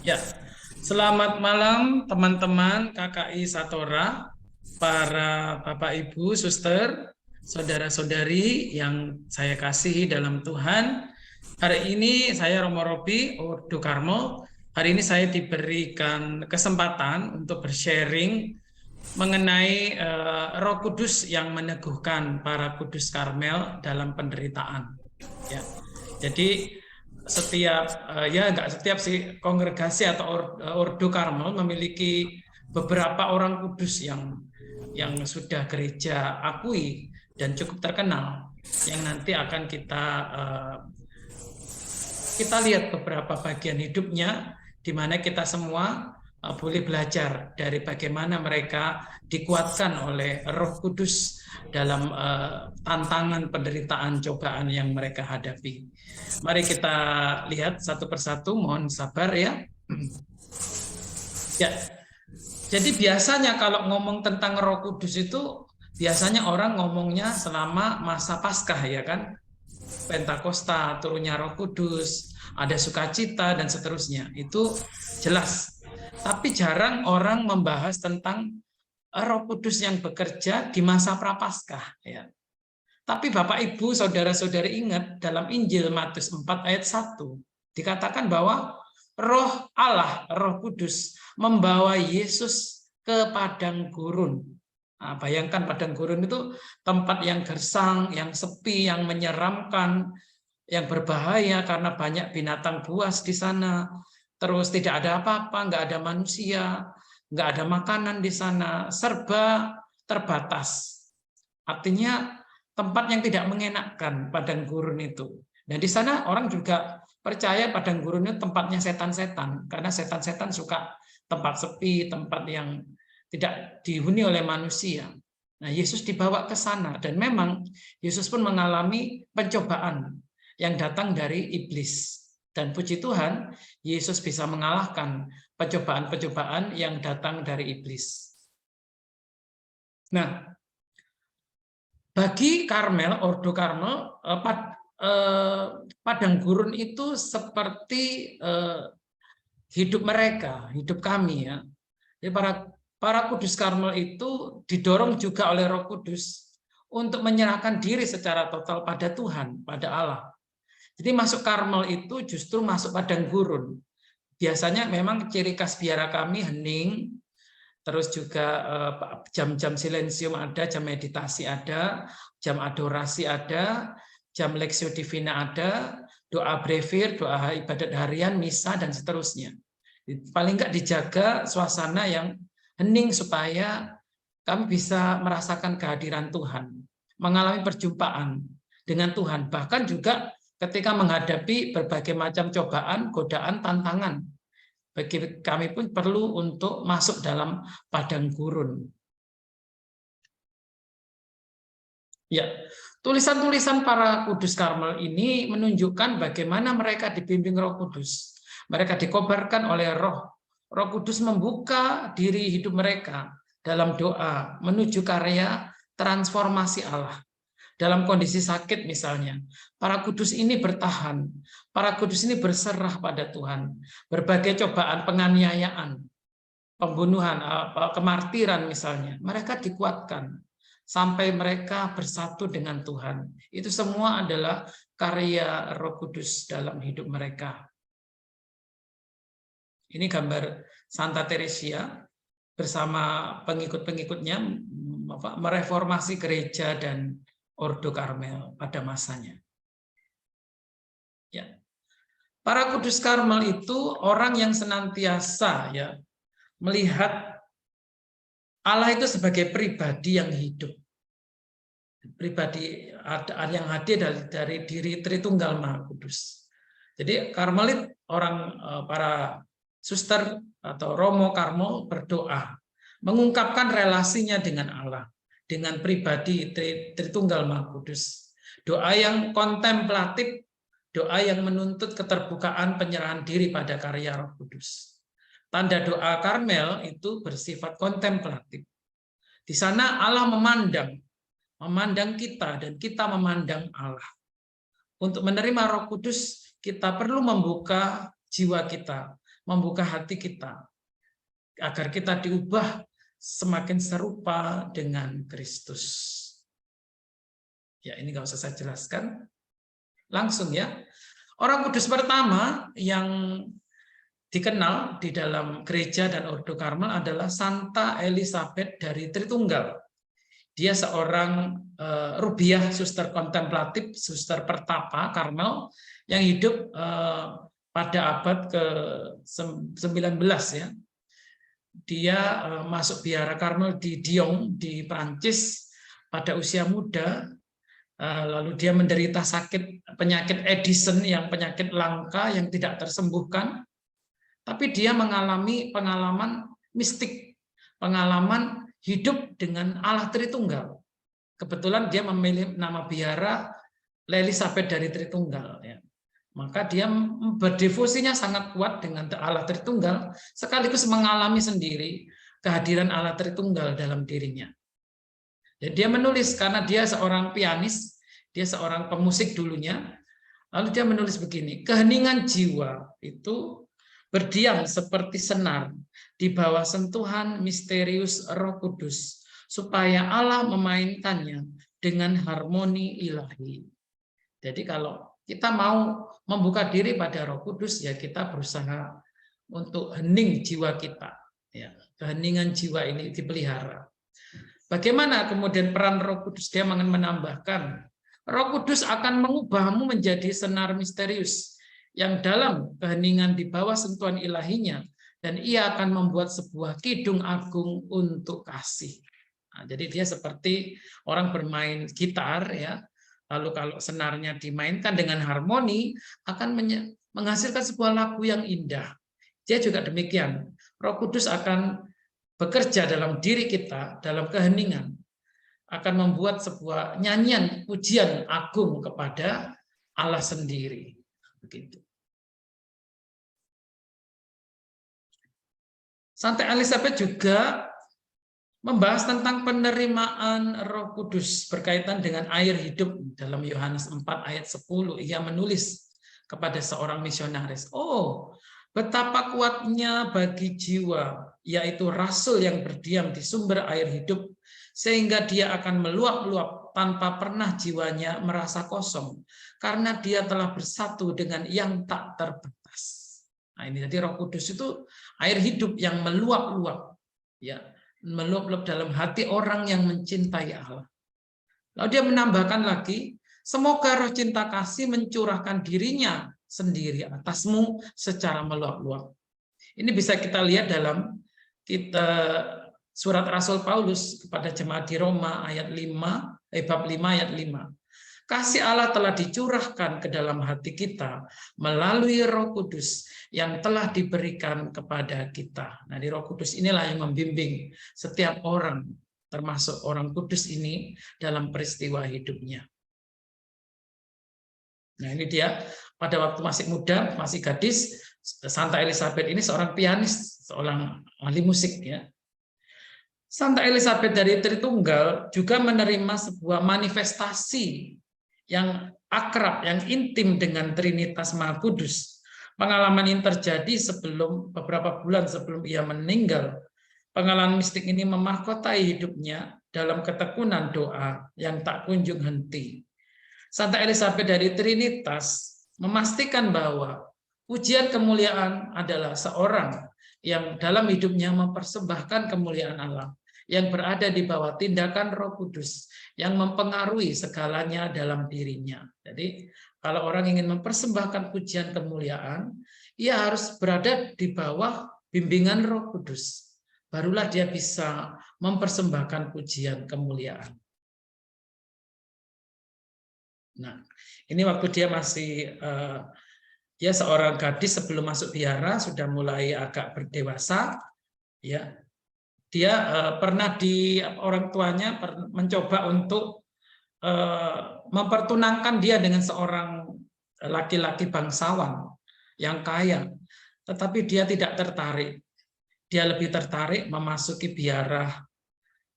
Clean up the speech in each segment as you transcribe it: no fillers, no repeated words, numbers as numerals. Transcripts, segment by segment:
Ya, selamat malam teman-teman KKI Satora, para Bapak Ibu, Suster, saudara-saudari yang saya kasihi dalam Tuhan. Hari ini saya Romo Robi, Ordo Karmel. Hari ini saya diberikan kesempatan untuk bersharing mengenai Roh Kudus yang meneguhkan para Kudus Karmel dalam penderitaan. Ya, jadi setiap ya nggak setiap sih kongregasi atau Ordo Karmel memiliki beberapa orang kudus yang sudah gereja akui dan cukup terkenal yang nanti akan kita lihat beberapa bagian hidupnya di mana kita semua boleh belajar dari bagaimana mereka dikuatkan oleh Roh Kudus dalam tantangan penderitaan cobaan yang mereka hadapi. Mari kita lihat satu persatu, mohon sabar ya. Ya, jadi biasanya kalau ngomong tentang Roh Kudus itu biasanya orang ngomongnya selama masa Paskah ya kan? Pentakosta, turunnya Roh Kudus, ada sukacita dan seterusnya. Itu jelas. Tapi jarang orang membahas tentang Roh Kudus yang bekerja di masa Prapaskah ya. Tapi Bapak Ibu, saudara-saudari ingat dalam Injil Matius 4 ayat 1 dikatakan bahwa Roh Allah, Roh Kudus membawa Yesus ke padang gurun. Nah, bayangkan padang gurun itu tempat yang gersang, yang sepi, yang menyeramkan, yang berbahaya karena banyak binatang buas di sana. Terus tidak ada apa-apa, nggak ada manusia, nggak ada makanan di sana, serba terbatas. Artinya tempat yang tidak mengenakkan padang gurun itu. Dan di sana orang juga percaya padang gurun itu tempatnya setan-setan, karena setan-setan suka tempat sepi, tempat yang tidak dihuni oleh manusia. Nah, Yesus dibawa ke sana dan memang Yesus pun mengalami pencobaan yang datang dari iblis. Dan puji Tuhan, Yesus bisa mengalahkan pencobaan-pencobaan yang datang dari iblis. Nah, bagi Karmel, Ordo Karmel, padang gurun itu seperti hidup mereka, hidup kami ya. Jadi para kudus Karmel itu didorong juga oleh Roh Kudus untuk menyerahkan diri secara total pada Tuhan, pada Allah. Jadi masuk Karmel itu justru masuk padang gurun. Biasanya memang ciri khas biara kami hening, terus juga jam-jam silensium ada, jam meditasi ada, jam adorasi ada, jam Lexio Divina ada, doa brevir, doa ibadat harian, misa, dan seterusnya. Paling nggak dijaga suasana yang hening supaya kami bisa merasakan kehadiran Tuhan, mengalami perjumpaan dengan Tuhan, bahkan juga ketika menghadapi berbagai macam cobaan, godaan, tantangan. Bagi kami pun perlu untuk masuk dalam padang gurun. Ya, tulisan-tulisan para kudus Karmel ini menunjukkan bagaimana mereka dibimbing Roh Kudus. Mereka dikobarkan oleh Roh. Roh Kudus membuka diri hidup mereka dalam doa menuju karya transformasi Allah. Dalam kondisi sakit misalnya, para kudus ini bertahan, para kudus ini berserah pada Tuhan. Berbagai cobaan, penganiayaan, pembunuhan, kemartiran misalnya, mereka dikuatkan sampai mereka bersatu dengan Tuhan. Itu semua adalah karya Roh Kudus dalam hidup mereka. Ini gambar Santa Teresia bersama pengikut-pengikutnya mereformasi gereja dan Ordo Karmel pada masanya. Ya. Para kudus Karmel itu orang yang senantiasa ya melihat Allah itu sebagai pribadi yang hidup. Pribadi yang hadir dari diri Tritunggal Maha Kudus. Jadi Karmelit, orang para suster atau Romo Karmel berdoa, mengungkapkan relasinya dengan Allah, dengan pribadi Tritunggal Maha Kudus. Doa yang kontemplatif, doa yang menuntut keterbukaan penyerahan diri pada karya Roh Kudus. Tanda doa Karmel itu bersifat kontemplatif. Di sana Allah memandang kita dan kita memandang Allah. Untuk menerima Roh Kudus, kita perlu membuka jiwa kita, membuka hati kita agar kita diubah semakin serupa dengan Kristus. Ya, ini nggak usah saya jelaskan. Langsung ya. Orang kudus pertama yang dikenal di dalam gereja dan Ordo Karmel adalah Santa Elizabeth dari Tritunggal. Dia seorang rubiah suster kontemplatif, suster pertapa Karmel yang hidup pada abad ke-19 ya. Dia masuk biara Karmel di Dijon di Prancis pada usia muda. Lalu dia menderita penyakit Edison yang penyakit langka yang tidak tersembuhkan. Tapi dia mengalami pengalaman mistik, pengalaman hidup dengan Allah Tritunggal. Kebetulan dia memilih nama biara Elizabeth dari Tritunggal. Ya. Maka dia berdevosinya sangat kuat dengan Allah Tritunggal, sekaligus mengalami sendiri kehadiran Allah Tritunggal dalam dirinya. Jadi dia menulis, karena dia seorang pianis, dia seorang pemusik dulunya, lalu dia menulis begini, keheningan jiwa itu berdiam seperti senar di bawah sentuhan misterius Roh Kudus, supaya Allah memainkannya dengan harmoni ilahi. Jadi kalau kita mau membuka diri pada Roh Kudus, ya kita berusaha untuk hening jiwa kita. Ya, keheningan jiwa ini dipelihara. Bagaimana kemudian peran Roh Kudus? Dia menambahkan, Roh Kudus akan mengubahmu menjadi senar misterius yang dalam keheningan di bawah sentuhan ilahinya, dan ia akan membuat sebuah kidung agung untuk kasih. Nah, jadi dia seperti orang bermain gitar ya. Lalu kalau senarnya dimainkan dengan harmoni akan menghasilkan sebuah lagu yang indah. Dia juga demikian. Roh Kudus akan bekerja dalam diri kita dalam keheningan, akan membuat sebuah nyanyian pujian agung kepada Allah sendiri. Begitu. Santa Elizabeth juga membahas tentang penerimaan Roh Kudus berkaitan dengan air hidup. Dalam Yohanes 4 ayat 10 ia menulis kepada seorang misionaris, oh betapa kuatnya bagi jiwa, yaitu rasul yang berdiam di sumber air hidup, sehingga dia akan meluap-luap tanpa pernah jiwanya merasa kosong, karena dia telah bersatu dengan yang tak terbatas. Nah ini jadi Roh Kudus itu air hidup yang meluap-luap, ya, meluap-luap dalam hati orang yang mencintai Allah. Lalu dia menambahkan lagi, semoga roh cinta kasih mencurahkan dirinya sendiri atasmu secara meluap-luap. Ini bisa kita lihat dalam surat Rasul Paulus kepada jemaat di Roma ayat 5, bab 5 ayat 5. Kasih Allah telah dicurahkan ke dalam hati kita melalui Roh Kudus yang telah diberikan kepada kita. Nah, di Roh Kudus inilah yang membimbing setiap orang, termasuk orang kudus ini dalam peristiwa hidupnya. Nah, ini dia pada waktu masih muda, masih gadis, Santa Elizabeth ini seorang pianis, seorang ahli musik ya. Santa Elizabeth dari Tritunggal juga menerima sebuah manifestasi yang akrab, yang intim dengan Trinitas Maha Kudus. Pengalaman ini terjadi beberapa bulan sebelum ia meninggal. Pengalaman mistik ini memahkotai hidupnya dalam ketekunan doa yang tak kunjung henti. Santa Elizabeth dari Trinitas memastikan bahwa pujian kemuliaan adalah seorang yang dalam hidupnya mempersembahkan kemuliaan Allah, yang berada di bawah tindakan Roh Kudus yang mempengaruhi segalanya dalam dirinya. Jadi kalau orang ingin mempersembahkan pujian kemuliaan, ia harus berada di bawah bimbingan Roh Kudus. Barulah dia bisa mempersembahkan pujian kemuliaan. Nah, ini waktu dia masih ya seorang gadis sebelum masuk biara, sudah mulai agak berdewasa, ya. Dia pernah orang tuanya mencoba untuk mempertunangkan dia dengan seorang laki-laki bangsawan yang kaya, tetapi dia tidak tertarik. Dia lebih tertarik memasuki biara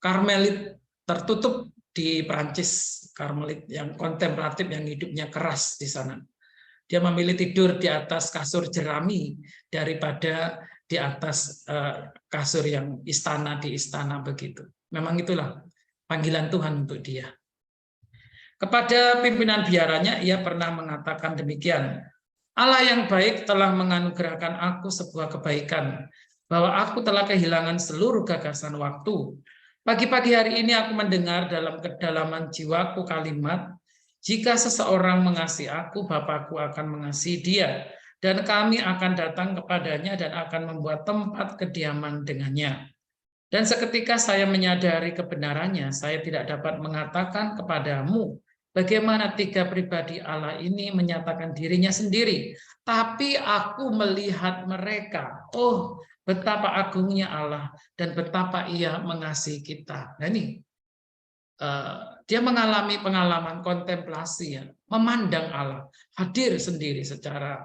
Karmelit tertutup di Prancis, Karmelit yang kontemplatif, yang hidupnya keras di sana. Dia memilih tidur di atas kasur jerami daripada di atas kasur yang istana di istana begitu. Memang itulah panggilan Tuhan untuk dia. Kepada pimpinan biaranya ia pernah mengatakan demikian. Allah yang baik telah menganugerahkan aku sebuah kebaikan, bahwa aku telah kehilangan seluruh gagasan waktu. Pagi-pagi hari ini aku mendengar dalam kedalaman jiwaku kalimat, jika seseorang mengasihi aku, Bapakku akan mengasihi dia, dan kami akan datang kepadanya dan akan membuat tempat kediaman dengannya. Dan seketika saya menyadari kebenarannya, saya tidak dapat mengatakan kepadamu bagaimana tiga pribadi Allah ini menyatakan dirinya sendiri, tapi aku melihat mereka. Oh, betapa agungnya Allah dan betapa Ia mengasihi kita. Nah ini dia mengalami pengalaman kontemplasi, ya, memandang Allah, hadir sendiri secara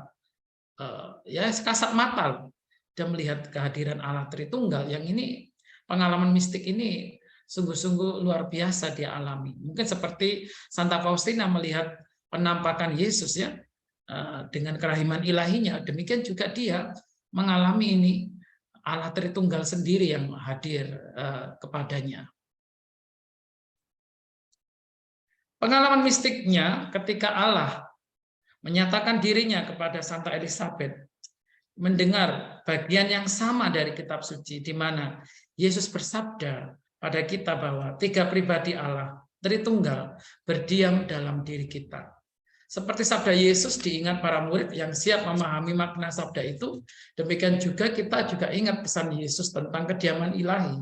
ya kasat mata. Dia melihat kehadiran Allah Tritunggal yang ini. Pengalaman mistik ini sungguh-sungguh luar biasa dia alami. Mungkin seperti Santa Faustina melihat penampakan Yesus, ya, dengan kerahiman ilahinya. Demikian juga dia mengalami ini Allah Tritunggal sendiri yang hadir kepadanya. Pengalaman mistiknya ketika Allah menyatakan dirinya kepada Santa Elizabeth, mendengar bagian yang sama dari kitab suci di mana Yesus bersabda pada kita bahwa tiga pribadi Allah Tritunggal berdiam dalam diri kita. Seperti sabda Yesus diingat para murid yang siap memahami makna sabda itu, demikian juga kita juga ingat pesan Yesus tentang kediaman ilahi.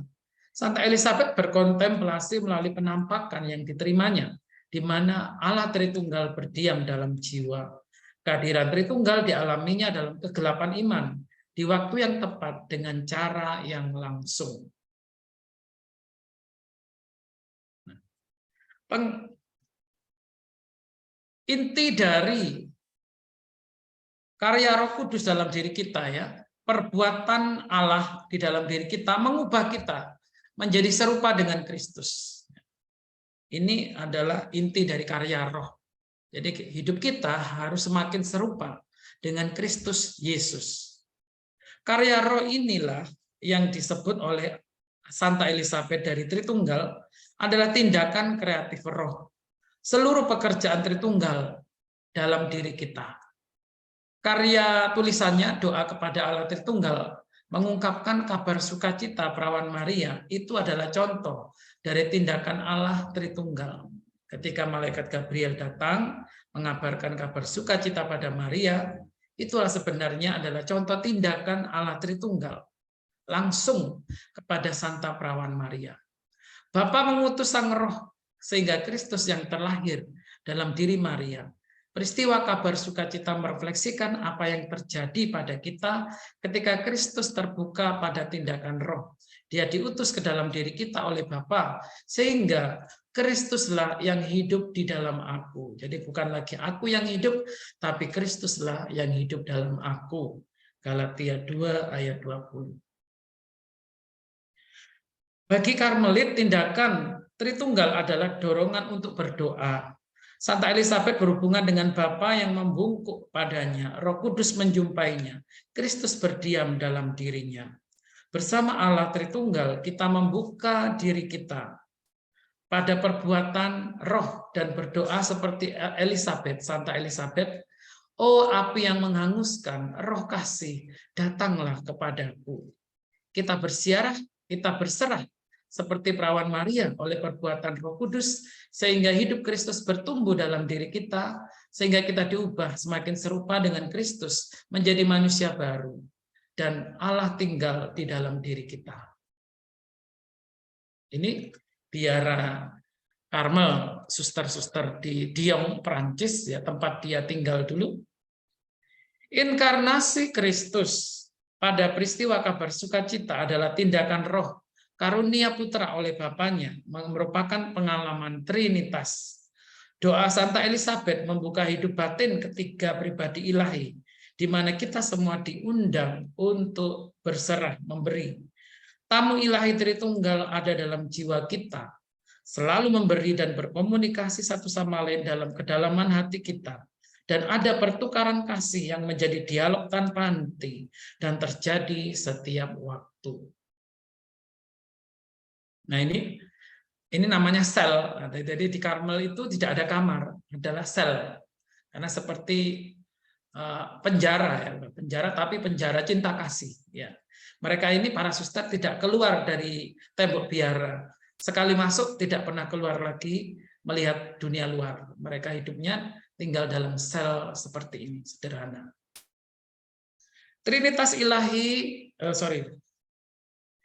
Santa Elizabeth berkontemplasi melalui penampakan yang diterimanya, di mana Allah Tritunggal berdiam dalam jiwa. Kehadiran Tritunggal dialaminya dalam kegelapan iman, di waktu yang tepat dengan cara yang langsung. Inti dari karya Roh Kudus dalam diri kita, ya, perbuatan Allah di dalam diri kita mengubah kita menjadi serupa dengan Kristus. Ini adalah inti dari karya Roh. Jadi hidup kita harus semakin serupa dengan Kristus Yesus. Karya Roh inilah yang disebut oleh Santa Elizabeth dari Tritunggal adalah tindakan kreatif Roh. Seluruh pekerjaan Tritunggal dalam diri kita. Karya tulisannya Doa kepada Allah Tritunggal mengungkapkan kabar sukacita perawan Maria itu adalah contoh dari tindakan Allah Tritunggal. Ketika malaikat Gabriel datang mengabarkan kabar sukacita pada Maria, itulah sebenarnya adalah contoh tindakan Allah Tritunggal langsung kepada Santa Perawan Maria. Bapa mengutus Sang Roh sehingga Kristus yang terlahir dalam diri Maria. Peristiwa kabar sukacita merefleksikan apa yang terjadi pada kita ketika Kristus terbuka pada tindakan Roh. Dia diutus ke dalam diri kita oleh Bapa, sehingga Kristuslah yang hidup di dalam aku. Jadi bukan lagi aku yang hidup, tapi Kristuslah yang hidup dalam aku. Galatia 2 ayat 20. Bagi Karmelit, tindakan Tritunggal adalah dorongan untuk berdoa. Santa Elizabeth berhubungan dengan Bapa yang membungkuk padanya, Roh Kudus menjumpainya, Kristus berdiam dalam dirinya. Bersama Allah Tritunggal, kita membuka diri kita pada perbuatan roh dan berdoa seperti Elizabeth, Santa Elizabeth. Oh api yang menghanguskan, roh kasih, datanglah kepadaku. Kita bersiarah, kita berserah, seperti perawan Maria oleh perbuatan Roh Kudus, sehingga hidup Kristus bertumbuh dalam diri kita, sehingga kita diubah semakin serupa dengan Kristus, menjadi manusia baru, dan Allah tinggal di dalam diri kita. Ini biara Karmel, suster-suster di Dijon, Prancis, ya, tempat dia tinggal dulu. Inkarnasi Kristus pada peristiwa kabar sukacita adalah tindakan Roh, karunia putra oleh Bapaknya, merupakan pengalaman Trinitas. Doa Santa Elizabeth membuka hidup batin ketiga pribadi ilahi, di mana kita semua diundang untuk berserah, memberi. Tamu ilahi Tritunggal ada dalam jiwa kita, selalu memberi dan berkomunikasi satu sama lain dalam kedalaman hati kita, dan ada pertukaran kasih yang menjadi dialog tanpa henti dan terjadi setiap waktu. Nah, ini namanya sel. Jadi di Karmel itu tidak ada kamar, adalah sel. Karena seperti penjara, ya, penjara tapi penjara cinta kasih. Ya, mereka ini para suster tidak keluar dari tembok biara. Sekali masuk tidak pernah keluar lagi melihat dunia luar. Mereka hidupnya tinggal dalam sel seperti ini, sederhana. Trinitas ilahi,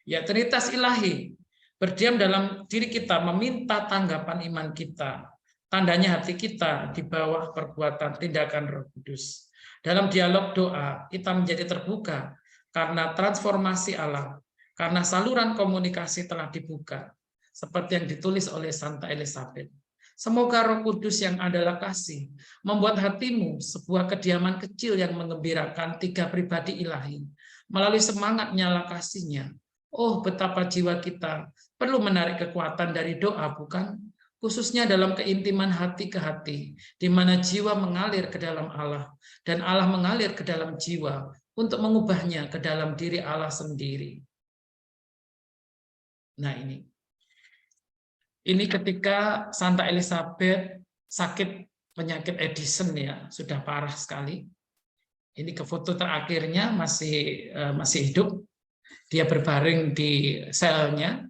Trinitas ilahi berdiam dalam diri kita, meminta tanggapan iman kita. Tandanya hati kita di bawah perbuatan tindakan Roh Kudus. Dalam dialog doa, kita menjadi terbuka karena transformasi Allah, karena saluran komunikasi telah dibuka, seperti yang ditulis oleh Santa Elizabeth. Semoga Roh Kudus yang adalah kasih membuat hatimu sebuah kediaman kecil yang menggembirakan tiga pribadi ilahi melalui semangat nyala kasihnya. Oh, betapa jiwa kita perlu menarik kekuatan dari doa, bukan? Khususnya dalam keintiman hati ke hati, di mana jiwa mengalir ke dalam Allah dan Allah mengalir ke dalam jiwa untuk mengubahnya ke dalam diri Allah sendiri. Nah, ini ketika Santa Elizabeth sakit penyakit Edison, ya, sudah parah sekali. Ini ke foto terakhirnya masih hidup. Dia berbaring di selnya.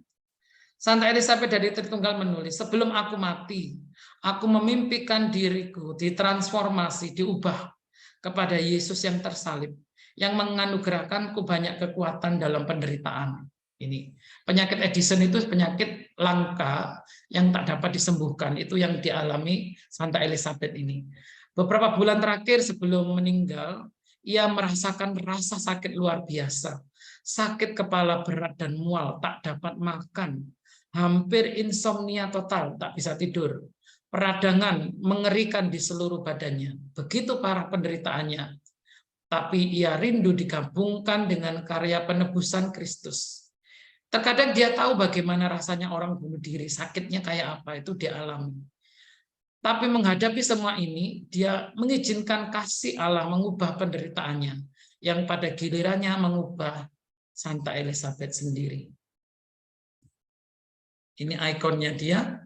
Santa Elizabeth dari Tritunggal menulis, sebelum aku mati, aku memimpikan diriku ditransformasi, diubah kepada Yesus yang tersalib, yang menganugerahkanku banyak kekuatan dalam penderitaan. Ini penyakit Edison itu penyakit langka yang tak dapat disembuhkan, itu yang dialami Santa Elizabeth ini. Beberapa bulan terakhir sebelum meninggal, ia merasakan rasa sakit luar biasa, sakit kepala berat dan mual, tak dapat makan, hampir insomnia total, tak bisa tidur, peradangan mengerikan di seluruh badannya. Begitu parah penderitaannya, tapi ia rindu digabungkan dengan karya penebusan Kristus. Terkadang dia tahu bagaimana rasanya orang bunuh diri, sakitnya kayak apa, itu dia alami. Tapi menghadapi semua ini, dia mengizinkan kasih Allah mengubah penderitaannya, yang pada gilirannya mengubah Santa Elizabeth sendiri. Ini ikonnya dia.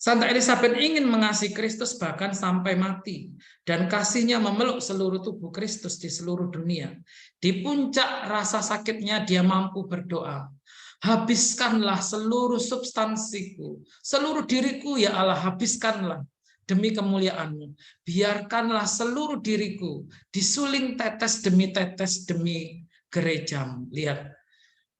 Santa Elizabeth ingin mengasihi Kristus bahkan sampai mati, dan kasihnya memeluk seluruh tubuh Kristus di seluruh dunia. Di puncak rasa sakitnya dia mampu berdoa, habiskanlah seluruh substansiku, seluruh diriku ya Allah, habiskanlah demi kemuliaan-Mu. Biarkanlah seluruh diriku disuling tetes demi gereja-Mu. Lihat,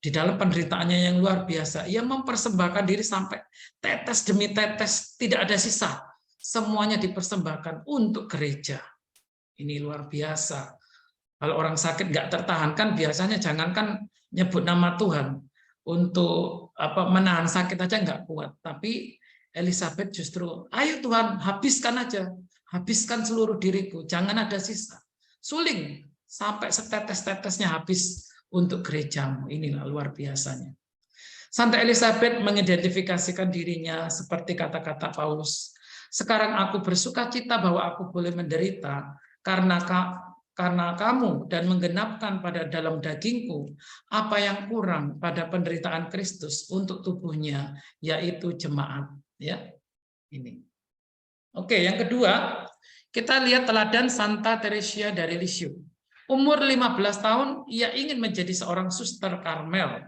di dalam penderitaannya yang luar biasa, ia mempersembahkan diri sampai tetes demi tetes, tidak ada sisa. Semuanya dipersembahkan untuk gereja. Ini luar biasa. Kalau orang sakit nggak tertahankan, biasanya jangankan nyebut nama Tuhan, untuk menahan sakit aja nggak kuat. Tapi Elizabeth justru, ayo Tuhan, habiskan aja, habiskan seluruh diriku, jangan ada sisa. Suling sampai setetes-tetesnya habis untuk gerejamu. Inilah luar biasanya. Santa Elizabeth mengidentifikasikan dirinya seperti kata-kata Paulus. Sekarang aku bersuka cita bahwa aku boleh menderita karena kamu, dan menggenapkan pada dalam dagingku apa yang kurang pada penderitaan Kristus untuk tubuhnya, yaitu jemaat. Ya, ini. Oke, yang kedua, kita lihat teladan Santa Teresia dari Lisieux. Umur 15 tahun, ia ingin menjadi seorang suster Karmel.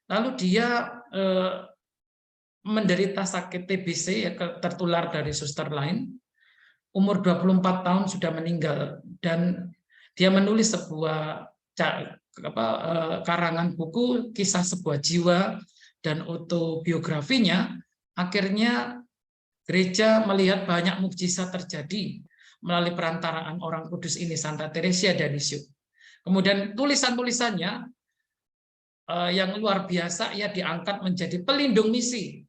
Lalu dia menderita sakit TBC, ya, tertular dari suster lain. Umur 24 tahun sudah meninggal, dan dia menulis sebuah karangan buku, kisah sebuah jiwa, dan autobiografinya. Akhirnya gereja melihat banyak mukjizat terjadi melalui perantaraan orang kudus ini, Santa Teresia dari Lisieux. Kemudian tulisan-tulisannya yang luar biasa, ia diangkat menjadi pelindung misi.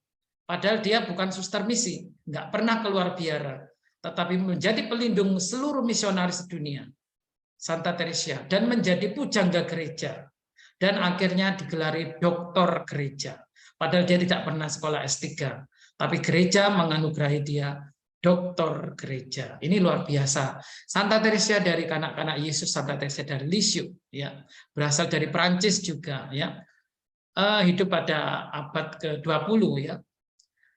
Padahal dia bukan suster misi, nggak pernah keluar biara, tetapi menjadi pelindung seluruh misionaris dunia, Santa Teresia, dan menjadi pujangga gereja. Dan akhirnya digelari doktor gereja. Padahal dia tidak pernah sekolah S3, tapi gereja menganugerahi dia doktor gereja. Ini luar biasa. Santa Teresa dari kanak-kanak Yesus, Santa Teresa dari Lisieux, ya, berasal dari Prancis juga, ya, hidup pada abad ke-20, ya.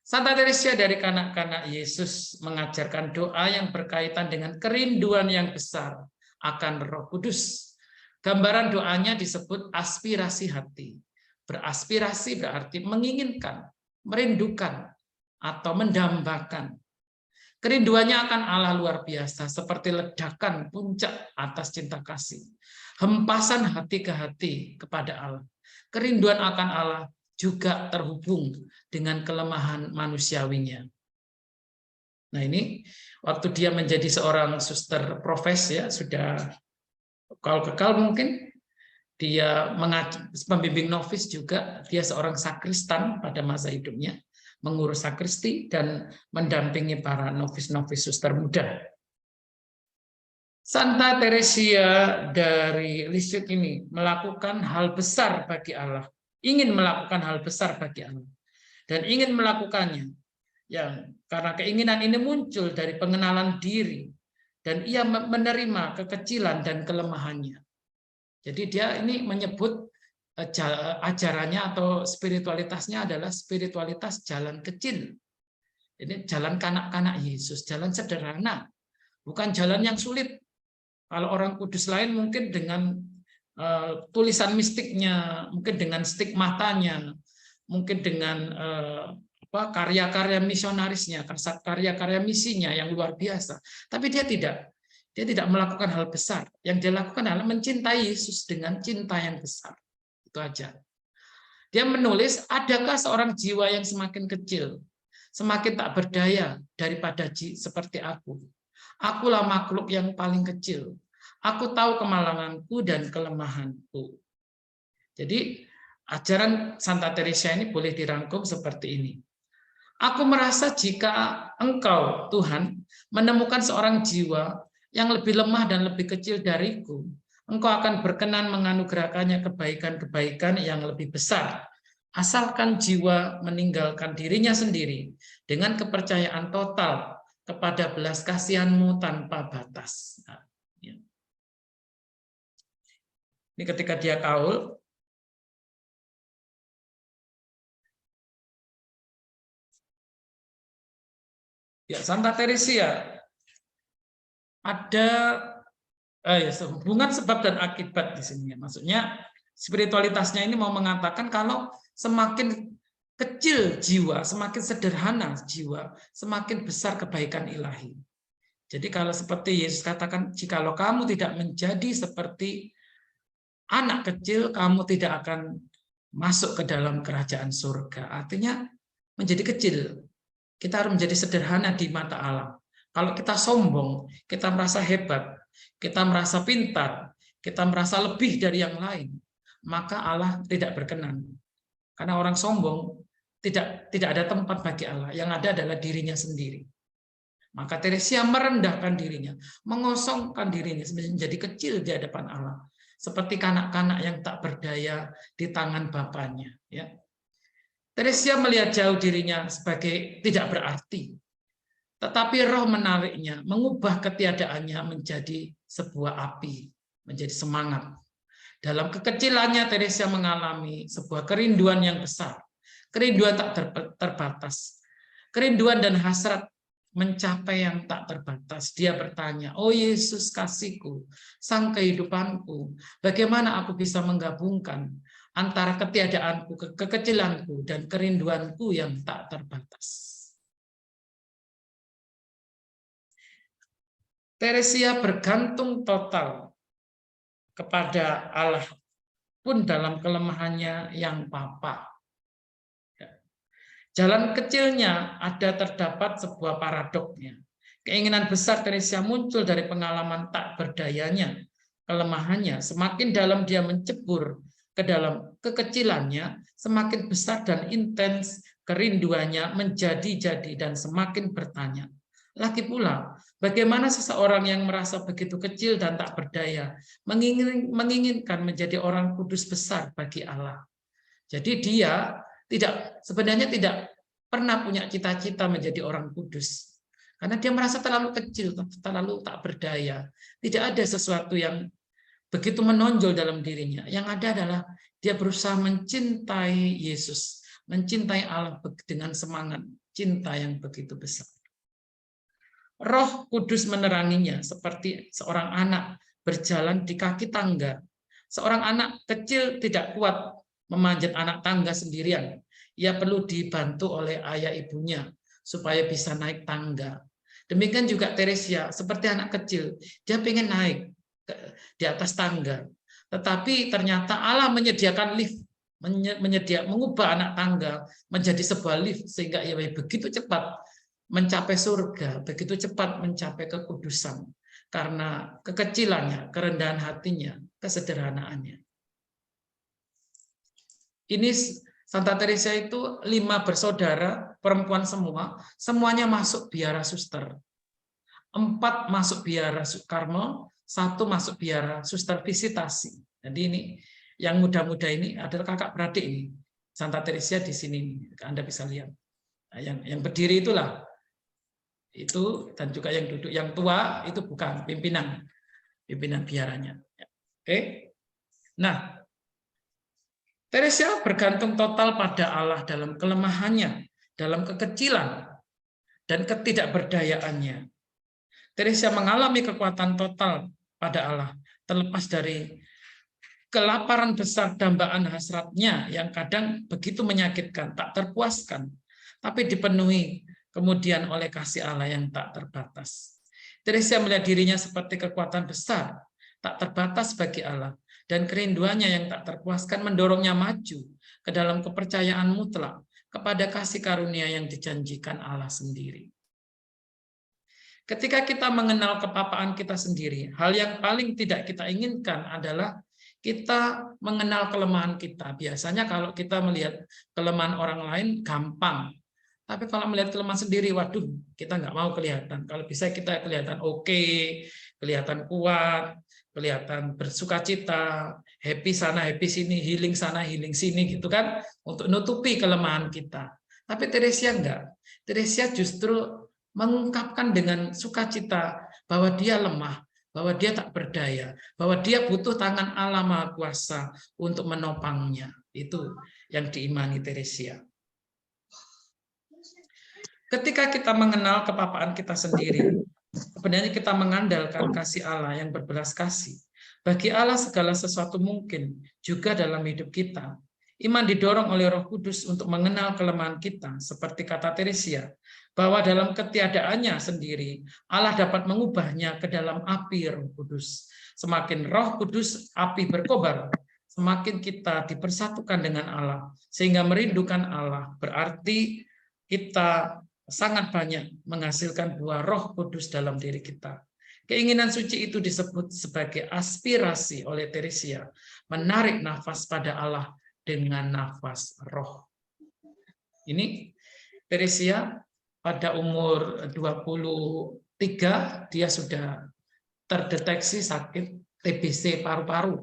Santa Teresa dari kanak-kanak Yesus mengajarkan doa yang berkaitan dengan kerinduan yang besar akan Roh Kudus. Gambaran doanya disebut aspirasi hati. Beraspirasi berarti menginginkan, merindukan, atau mendambakan. Kerinduannya akan Allah luar biasa, seperti ledakan puncak atas cinta kasih. Hempasan hati ke hati kepada Allah. Kerinduan akan Allah juga terhubung dengan kelemahan manusiawinya. Nah, ini waktu dia menjadi seorang suster profes, ya, sudah kalau kekal mungkin dia pembimbing novis juga, dia seorang sakristan pada masa hidupnya, mengurus sakristi dan mendampingi para novis-novis suster muda. Santa Teresia dari Lisieux ini melakukan hal besar bagi Allah, ingin melakukan hal besar bagi Allah, dan ingin melakukannya yang karena keinginan ini muncul dari pengenalan diri, dan ia menerima kekecilan dan kelemahannya. Jadi dia ini menyebut ajarannya atau spiritualitasnya adalah spiritualitas jalan kecil. Ini jalan kanak-kanak Yesus, jalan sederhana, bukan jalan yang sulit. Kalau orang kudus lain mungkin dengan tulisan mistiknya, mungkin dengan stigmatanya, mungkin dengan karya-karya misionarisnya, karya-karya misinya yang luar biasa. Tapi dia tidak. Dia tidak melakukan hal besar. Yang dia lakukan adalah mencintai Yesus dengan cinta yang besar. Itu aja. Dia menulis, adakah seorang jiwa yang semakin kecil, semakin tak berdaya daripada seperti aku? Akulah makhluk yang paling kecil. Aku tahu kemalanganku dan kelemahanku. Jadi, ajaran Santa Teresa ini boleh dirangkum seperti ini. Aku merasa jika engkau, Tuhan, menemukan seorang jiwa yang lebih lemah dan lebih kecil dariku, engkau akan berkenan menganugerahkannya kebaikan-kebaikan yang lebih besar, asalkan jiwa meninggalkan dirinya sendiri dengan kepercayaan total kepada belas kasihan-Mu tanpa batas. Ini ketika dia kaul, ya, Santa Teresia ada hubungan sebab dan akibat di sini. Maksudnya spiritualitasnya ini mau mengatakan kalau semakin kecil jiwa, semakin sederhana jiwa, semakin besar kebaikan ilahi. Jadi kalau seperti Yesus katakan, jikalau kamu tidak menjadi seperti anak kecil, kamu tidak akan masuk ke dalam kerajaan surga. Artinya menjadi kecil. Kita harus menjadi sederhana di mata Allah. Kalau kita sombong, kita merasa hebat, kita merasa pintar, kita merasa lebih dari yang lain, maka Allah tidak berkenan. Karena orang sombong tidak ada tempat bagi Allah. Yang ada adalah dirinya sendiri. Maka Teresia merendahkan dirinya, mengosongkan dirinya menjadi kecil di hadapan Allah, seperti kanak-kanak yang tak berdaya di tangan bapaknya. Ya. Teresia melihat jauh dirinya sebagai tidak berarti. Tetapi roh menariknya, mengubah ketiadaannya menjadi sebuah api, menjadi semangat. Dalam kekecilannya, Teresia mengalami sebuah kerinduan yang besar. Kerinduan tak terbatas. Kerinduan dan hasrat mencapai yang tak terbatas. Dia bertanya, oh Yesus kasihku, sang kehidupanku, bagaimana aku bisa menggabungkan antara ketiadaanku, kekecilanku, dan kerinduanku yang tak terbatas. Teresia bergantung total kepada Allah pun dalam kelemahannya yang papa. Jalan kecilnya ada terdapat sebuah paradoknya. Keinginan besar Teresia muncul dari pengalaman tak berdayanya, kelemahannya. Semakin dalam dia mencebur ke dalam kekecilannya, semakin besar dan intens kerinduannya menjadi-jadi dan semakin bertanya. Lagi pula, bagaimana seseorang yang merasa begitu kecil dan tak berdaya menginginkan menjadi orang kudus besar bagi Allah. Jadi dia sebenarnya tidak pernah punya cita-cita menjadi orang kudus. Karena dia merasa terlalu kecil, terlalu tak berdaya. Tidak ada sesuatu yang begitu menonjol dalam dirinya. Yang ada adalah dia berusaha mencintai Yesus, mencintai Allah dengan semangat cinta yang begitu besar. Roh Kudus meneranginya seperti seorang anak berjalan di kaki tangga. Seorang anak kecil tidak kuat memanjat anak tangga sendirian. Ia perlu dibantu oleh ayah ibunya supaya bisa naik tangga. Demikian juga Teresia, seperti anak kecil, dia pengen naik di atas tangga. Tetapi ternyata Allah menyediakan lift, mengubah anak tangga menjadi sebuah lift sehingga ia begitu cepat mencapai surga, begitu cepat mencapai kekudusan karena kekecilannya, kerendahan hatinya, kesederhanaannya. Ini Santa Teresa itu 5 bersaudara, perempuan semua, semuanya masuk biara suster. 4 masuk biara Karmel, 1 masuk biara suster visitasi. Jadi ini yang muda-muda ini adalah kakak beradik ini. Santa Teresa di sini, Anda bisa lihat. Nah, yang berdiri itulah itu, dan juga yang duduk, yang tua itu bukan pimpinan biaranya. Oke. Nah, Teresa bergantung total pada Allah dalam kelemahannya, dalam kekecilan dan ketidakberdayaannya. Teresa mengalami kekuatan total pada Allah, terlepas dari kelaparan besar dambaan hasratnya yang kadang begitu menyakitkan, tak terpuaskan, tapi dipenuhi kemudian oleh kasih Allah yang tak terbatas. Teresa melihat dirinya seperti kekuatan besar, tak terbatas bagi Allah, dan kerinduannya yang tak terpuaskan mendorongnya maju ke dalam kepercayaan mutlak kepada kasih karunia yang dijanjikan Allah sendiri. Ketika kita mengenal kepapaan kita sendiri, hal yang paling tidak kita inginkan adalah kita mengenal kelemahan kita. Biasanya kalau kita melihat kelemahan orang lain gampang, tapi kalau melihat kelemahan sendiri, waduh, kita nggak mau kelihatan. Kalau bisa kita kelihatan oke, kelihatan kuat, kelihatan bersukacita, happy sana, happy sini, healing sana, healing sini, gitu kan, untuk nutupi kelemahan kita. Tapi Teresia enggak. Teresia justru mengungkapkan dengan sukacita bahwa dia lemah, bahwa dia tak berdaya, bahwa dia butuh tangan Allah Maha Kuasa untuk menopangnya. Itu yang diimani Teresia. Ketika kita mengenal kepapaan kita sendiri, sebenarnya kita mengandalkan kasih Allah yang berbelas kasih. Bagi Allah segala sesuatu mungkin juga dalam hidup kita. Iman didorong oleh Roh Kudus untuk mengenal kelemahan kita, seperti kata Teresia, bahwa dalam ketiadaannya sendiri, Allah dapat mengubahnya ke dalam api Roh Kudus. Semakin Roh Kudus api berkobar, semakin kita dipersatukan dengan Allah, sehingga merindukan Allah, berarti kita sangat banyak menghasilkan buah Roh Kudus dalam diri kita. Keinginan suci itu disebut sebagai aspirasi oleh Teresia, menarik nafas pada Allah dengan nafas roh. Ini Teresia pada umur 23 dia sudah terdeteksi sakit TBC paru-paru.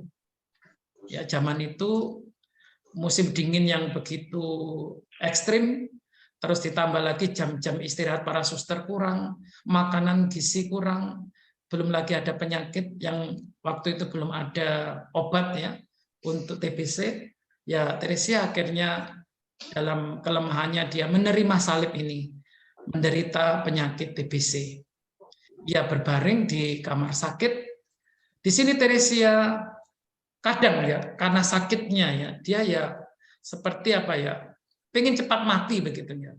Ya, zaman itu musim dingin yang begitu ekstrim, terus ditambah lagi jam-jam istirahat para suster kurang, makanan gizi kurang, belum lagi ada penyakit yang waktu itu belum ada obat ya untuk TBC. Ya, Teresia akhirnya dalam kelemahannya dia menerima salib ini, menderita penyakit TBC. Ia berbaring di kamar sakit. Di sini Teresia kadang ya karena sakitnya ya dia ya seperti apa ya pengen cepat mati begitu ya.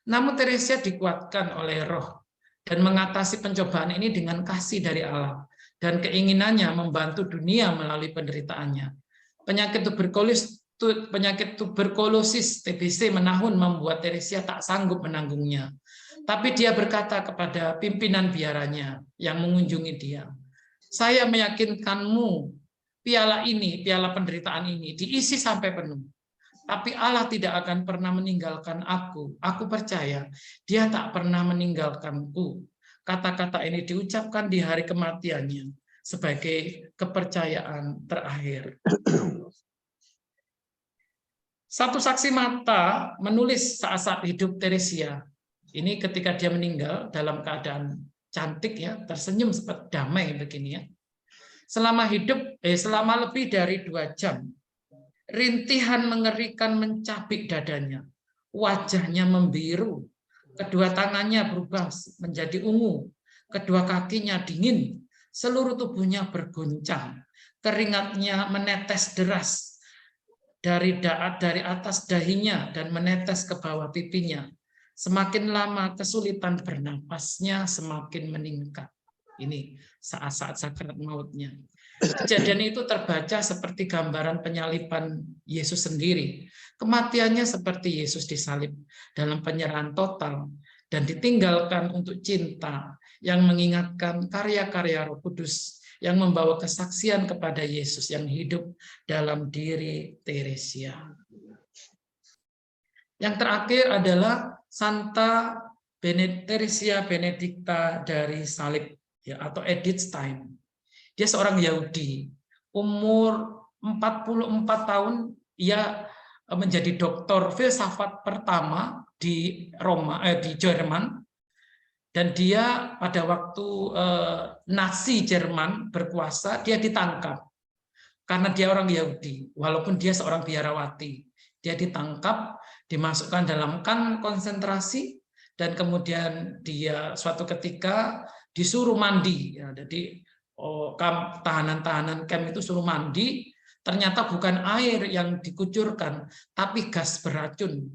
Namun Teresia dikuatkan oleh Roh dan mengatasi pencobaan ini dengan kasih dari Allah dan keinginannya membantu dunia melalui penderitaannya. Penyakit tuberkulosis TBC menahun membuat Teresia tak sanggup menanggungnya. Tapi dia berkata kepada pimpinan biaranya yang mengunjungi dia, "Saya meyakinkanmu, piala penderitaan ini diisi sampai penuh. Tapi Allah tidak akan pernah meninggalkan aku. Aku percaya dia tak pernah meninggalkanku." Kata-kata ini diucapkan di hari kematiannya sebagai kepercayaan terakhir. Satu saksi mata menulis saat-saat hidup Teresia. Ini ketika dia meninggal dalam keadaan cantik ya, tersenyum seperti damai begini ya. Selama lebih dari 2 jam, rintihan mengerikan mencapik dadanya. Wajahnya membiru, kedua tangannya berubah menjadi ungu, kedua kakinya dingin, seluruh tubuhnya berguncang, keringatnya menetes deras dari atas dahinya dan menetes ke bawah pipinya. Semakin lama kesulitan bernapasnya semakin meningkat. Ini saat-saat sakaraat mautnya. Kejadian itu terbaca seperti gambaran penyaliban Yesus sendiri. Kematiannya seperti Yesus disalib dalam penyerahan total dan ditinggalkan untuk cinta yang mengingatkan karya-karya Roh Kudus yang membawa kesaksian kepada Yesus yang hidup dalam diri Teresia. Yang terakhir adalah Santa Teresia Benedikta dari Salib ya, atau Edith Stein. Dia seorang Yahudi, umur 44 tahun, ia menjadi doktor filsafat pertama di Jerman, dan dia pada waktu Nazi Jerman berkuasa, dia ditangkap karena dia orang Yahudi, walaupun dia seorang biarawati. Dia ditangkap, dimasukkan dalam kamp konsentrasi, dan kemudian dia suatu ketika disuruh mandi. Ya, jadi tahanan-tahanan camp itu suruh mandi, ternyata bukan air yang dikucurkan, tapi gas beracun,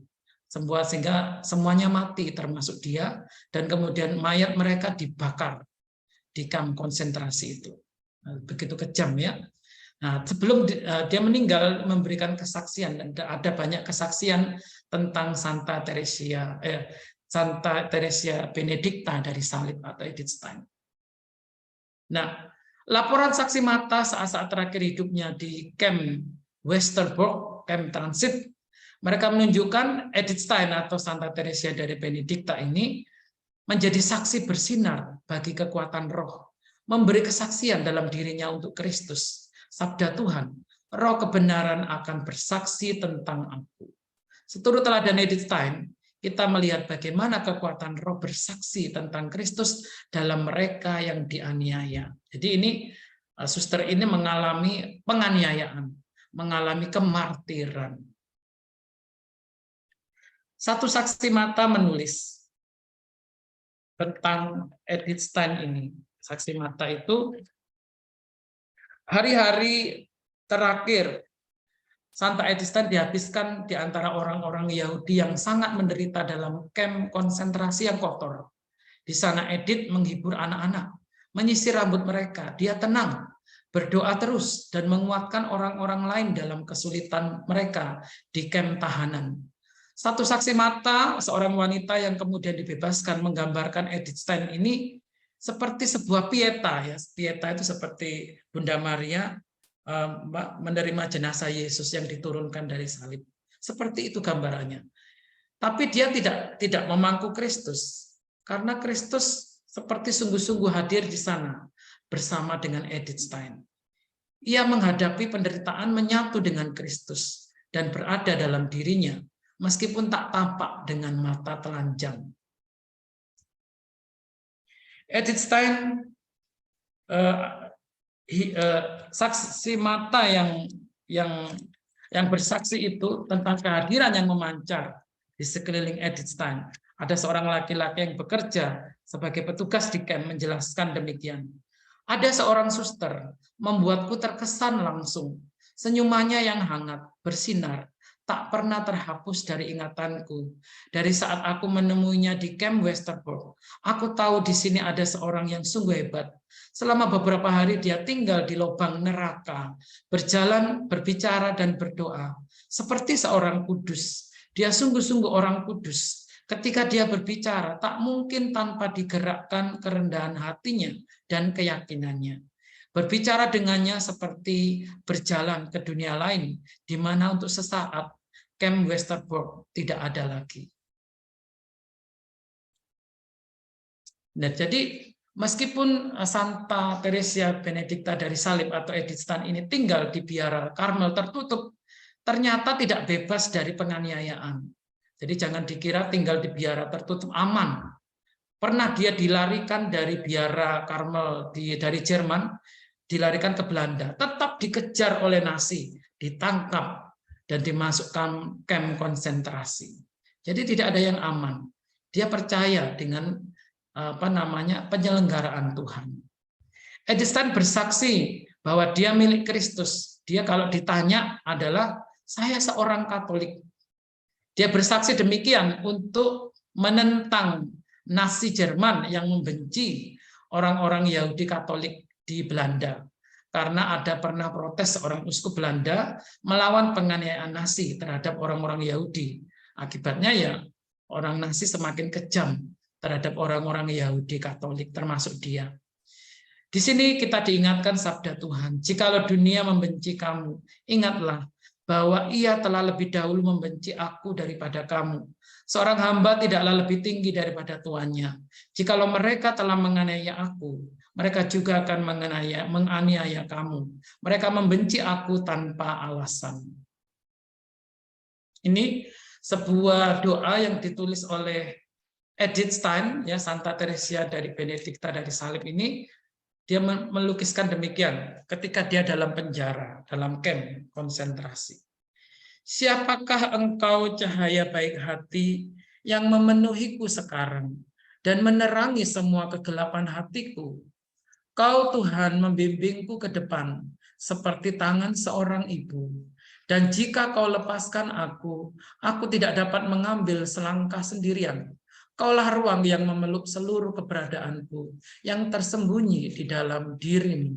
sehingga semuanya mati termasuk dia, dan kemudian mayat mereka dibakar di kamp konsentrasi itu. Begitu kejam ya. Nah, sebelum dia meninggal memberikan kesaksian, dan ada banyak kesaksian tentang Santa Teresia Benedikta dari Salib atau Edith Stein. Nah, laporan saksi mata saat-saat terakhir hidupnya di camp Westerbork, camp transit, mereka menunjukkan Edith Stein atau Santa Teresia dari Benedikta ini menjadi saksi bersinar bagi kekuatan roh, memberi kesaksian dalam dirinya untuk Kristus. Sabda Tuhan, roh kebenaran akan bersaksi tentang aku. Seturut teladan Edith Stein, kita melihat bagaimana kekuatan roh bersaksi tentang Kristus dalam mereka yang dianiaya. Jadi ini suster ini mengalami penganiayaan, mengalami kemartiran. Satu saksi mata menulis tentang Edith Stein ini. Saksi mata itu, hari-hari terakhir Santa Edith Stein dihabiskan di antara orang-orang Yahudi yang sangat menderita dalam kamp konsentrasi yang kotor. Di sana Edith menghibur anak-anak, menyisir rambut mereka. Dia tenang, berdoa terus, dan menguatkan orang-orang lain dalam kesulitan mereka di kamp tahanan. Satu saksi mata, seorang wanita yang kemudian dibebaskan, menggambarkan Edith Stein ini seperti sebuah pieta. Ya. Pieta itu seperti Bunda Maria menerima jenazah Yesus yang diturunkan dari salib. Seperti itu gambarannya. Tapi dia tidak memangku Kristus, karena Kristus seperti sungguh-sungguh hadir di sana bersama dengan Edith Stein. Ia menghadapi penderitaan menyatu dengan Kristus dan berada dalam dirinya, meskipun tak tampak dengan mata telanjang. Edith Stein saksi mata yang bersaksi itu tentang kehadiran yang memancar di sekeliling Edith Stein. Ada seorang laki-laki yang bekerja sebagai petugas di camp menjelaskan demikian. Ada seorang suster membuatku terkesan langsung. Senyumannya yang hangat, bersinar, tak pernah terhapus dari ingatanku. Dari saat aku menemuinya di camp Westerbork, aku tahu di sini ada seorang yang sungguh hebat. Selama beberapa hari dia tinggal di lubang neraka, berjalan, berbicara, dan berdoa. Seperti seorang kudus. Dia sungguh-sungguh orang kudus. Ketika dia berbicara, tak mungkin tanpa digerakkan kerendahan hatinya dan keyakinannya. Berbicara dengannya seperti berjalan ke dunia lain, di mana untuk sesaat camp Westerbork tidak ada lagi. Nah, jadi meskipun Santa Teresia Benedikta dari Salib atau Edith Stein ini tinggal di biara Karmel tertutup, ternyata tidak bebas dari penganiayaan. Jadi jangan dikira tinggal di biara tertutup aman. Pernah dia dilarikan dari biara Karmel dari Jerman, dilarikan ke Belanda, tetap dikejar oleh Nazi, ditangkap dan dimasukkan kamp konsentrasi. Jadi tidak ada yang aman. Dia percaya dengan penyelenggaraan Tuhan. Edith Stein bersaksi bahwa dia milik Kristus. Dia kalau ditanya adalah saya seorang Katolik. Dia bersaksi demikian untuk menentang Nazi Jerman yang membenci orang-orang Yahudi Katolik di Belanda. Karena ada pernah protes seorang uskup Belanda melawan penganiayaan Nazi terhadap orang-orang Yahudi. Akibatnya ya orang Nazi semakin kejam terhadap orang-orang Yahudi Katolik, termasuk dia. Di sini kita diingatkan sabda Tuhan, jikalau dunia membenci kamu, ingatlah bahwa ia telah lebih dahulu membenci aku daripada kamu. Seorang hamba tidaklah lebih tinggi daripada tuannya. Jikalau mereka telah menganiaya aku, mereka juga akan menganiaya kamu. Mereka membenci aku tanpa alasan. Ini sebuah doa yang ditulis oleh Edith Stein, ya, Santa Teresia dari Benedikta dari Salib ini. Dia melukiskan demikian ketika dia dalam penjara, dalam kamp konsentrasi. Siapakah engkau cahaya baik hati yang memenuhiku sekarang dan menerangi semua kegelapan hatiku? Kau Tuhan membimbingku ke depan seperti tangan seorang ibu. Dan jika kau lepaskan aku tidak dapat mengambil selangkah sendirian. Kaulah ruang yang memeluk seluruh keberadaanku, yang tersembunyi di dalam dirimu.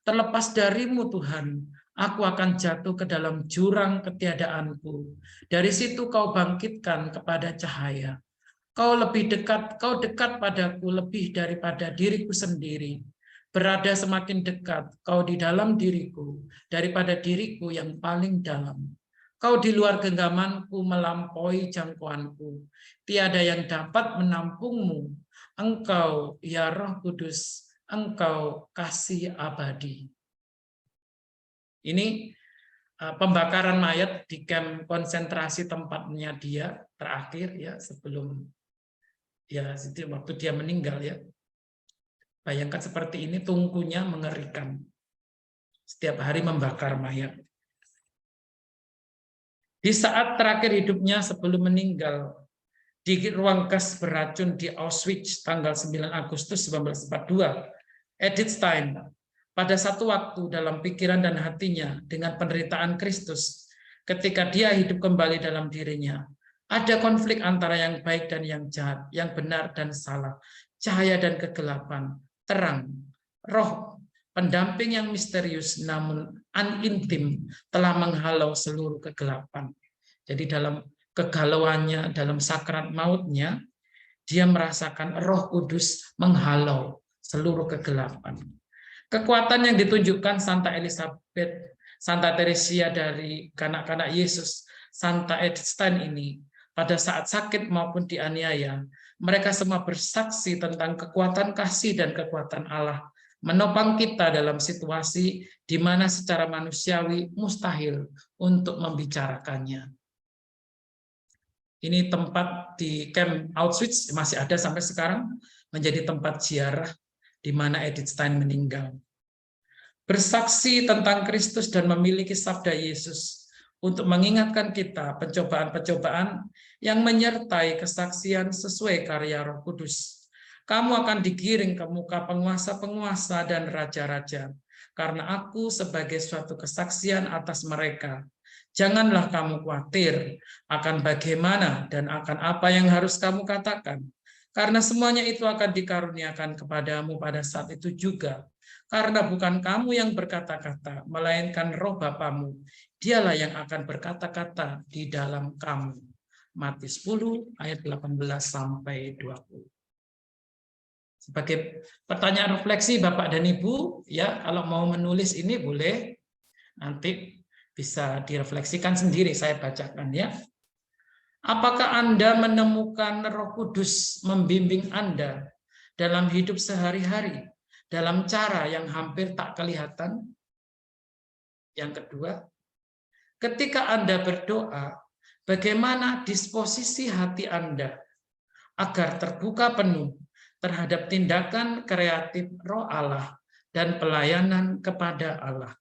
Terlepas darimu Tuhan, aku akan jatuh ke dalam jurang ketiadaanku. Dari situ kau bangkitkan kepada cahaya. Kau dekat padaku lebih daripada diriku sendiri. Berada semakin dekat kau di dalam diriku, daripada diriku yang paling dalam. Kau di luar genggamanku melampaui jangkauanku. Tiada yang dapat menampungmu. Engkau, ya Roh Kudus, Engkau kasih abadi. Ini pembakaran mayat di kamp konsentrasi tempatnya dia terakhir, ya, sebelum waktu dia meninggal, ya. Bayangkan seperti ini, tungkunya mengerikan. Setiap hari membakar mayat. Di saat terakhir hidupnya sebelum meninggal, di ruang gas beracun di Auschwitz tanggal 9 Agustus 1942, Edith Stein pada satu waktu dalam pikiran dan hatinya dengan penderitaan Kristus, ketika dia hidup kembali dalam dirinya, ada konflik antara yang baik dan yang jahat, yang benar dan salah, cahaya dan kegelapan, terang, roh, pendamping yang misterius namun unintim telah menghalau seluruh kegelapan. Jadi dalam kegalauannya, dalam sakrat mautnya, dia merasakan Roh Kudus menghalau seluruh kegelapan. Kekuatan yang ditunjukkan Santa Elizabeth, Santa Teresia dari kanak-kanak Yesus, Santa Edith Stein ini, pada saat sakit maupun dianiaya, mereka semua bersaksi tentang kekuatan kasih dan kekuatan Allah, menopang kita dalam situasi di mana secara manusiawi mustahil untuk membicarakannya. Ini tempat di kamp Auschwitz, masih ada sampai sekarang, menjadi tempat ziarah di mana Edith Stein meninggal. Bersaksi tentang Kristus dan memiliki sabda Yesus untuk mengingatkan kita pencobaan-pencobaan yang menyertai kesaksian sesuai karya Roh Kudus. Kamu akan digiring ke muka penguasa-penguasa dan raja-raja, karena aku sebagai suatu kesaksian atas mereka. Janganlah kamu khawatir akan bagaimana dan akan apa yang harus kamu katakan, karena semuanya itu akan dikaruniakan kepadamu pada saat itu juga. Karena bukan kamu yang berkata-kata, melainkan Roh Bapamu, dialah yang akan berkata-kata di dalam kamu. Matius 10 ayat 18-20. Sebagai pertanyaan refleksi Bapak dan Ibu, ya, kalau mau menulis ini boleh, nanti bisa direfleksikan sendiri, saya bacakan, ya. Apakah Anda menemukan Roh Kudus membimbing Anda dalam hidup sehari-hari, dalam cara yang hampir tak kelihatan? Yang kedua, ketika Anda berdoa, bagaimana disposisi hati Anda agar terbuka penuh terhadap tindakan kreatif Roh Allah dan pelayanan kepada Allah.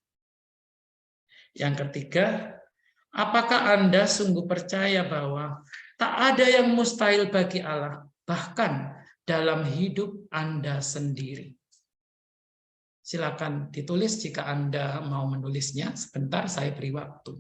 Yang ketiga, apakah Anda sungguh percaya bahwa tak ada yang mustahil bagi Allah, bahkan dalam hidup Anda sendiri? Silakan ditulis jika Anda mau menulisnya. Sebentar, saya beri waktu.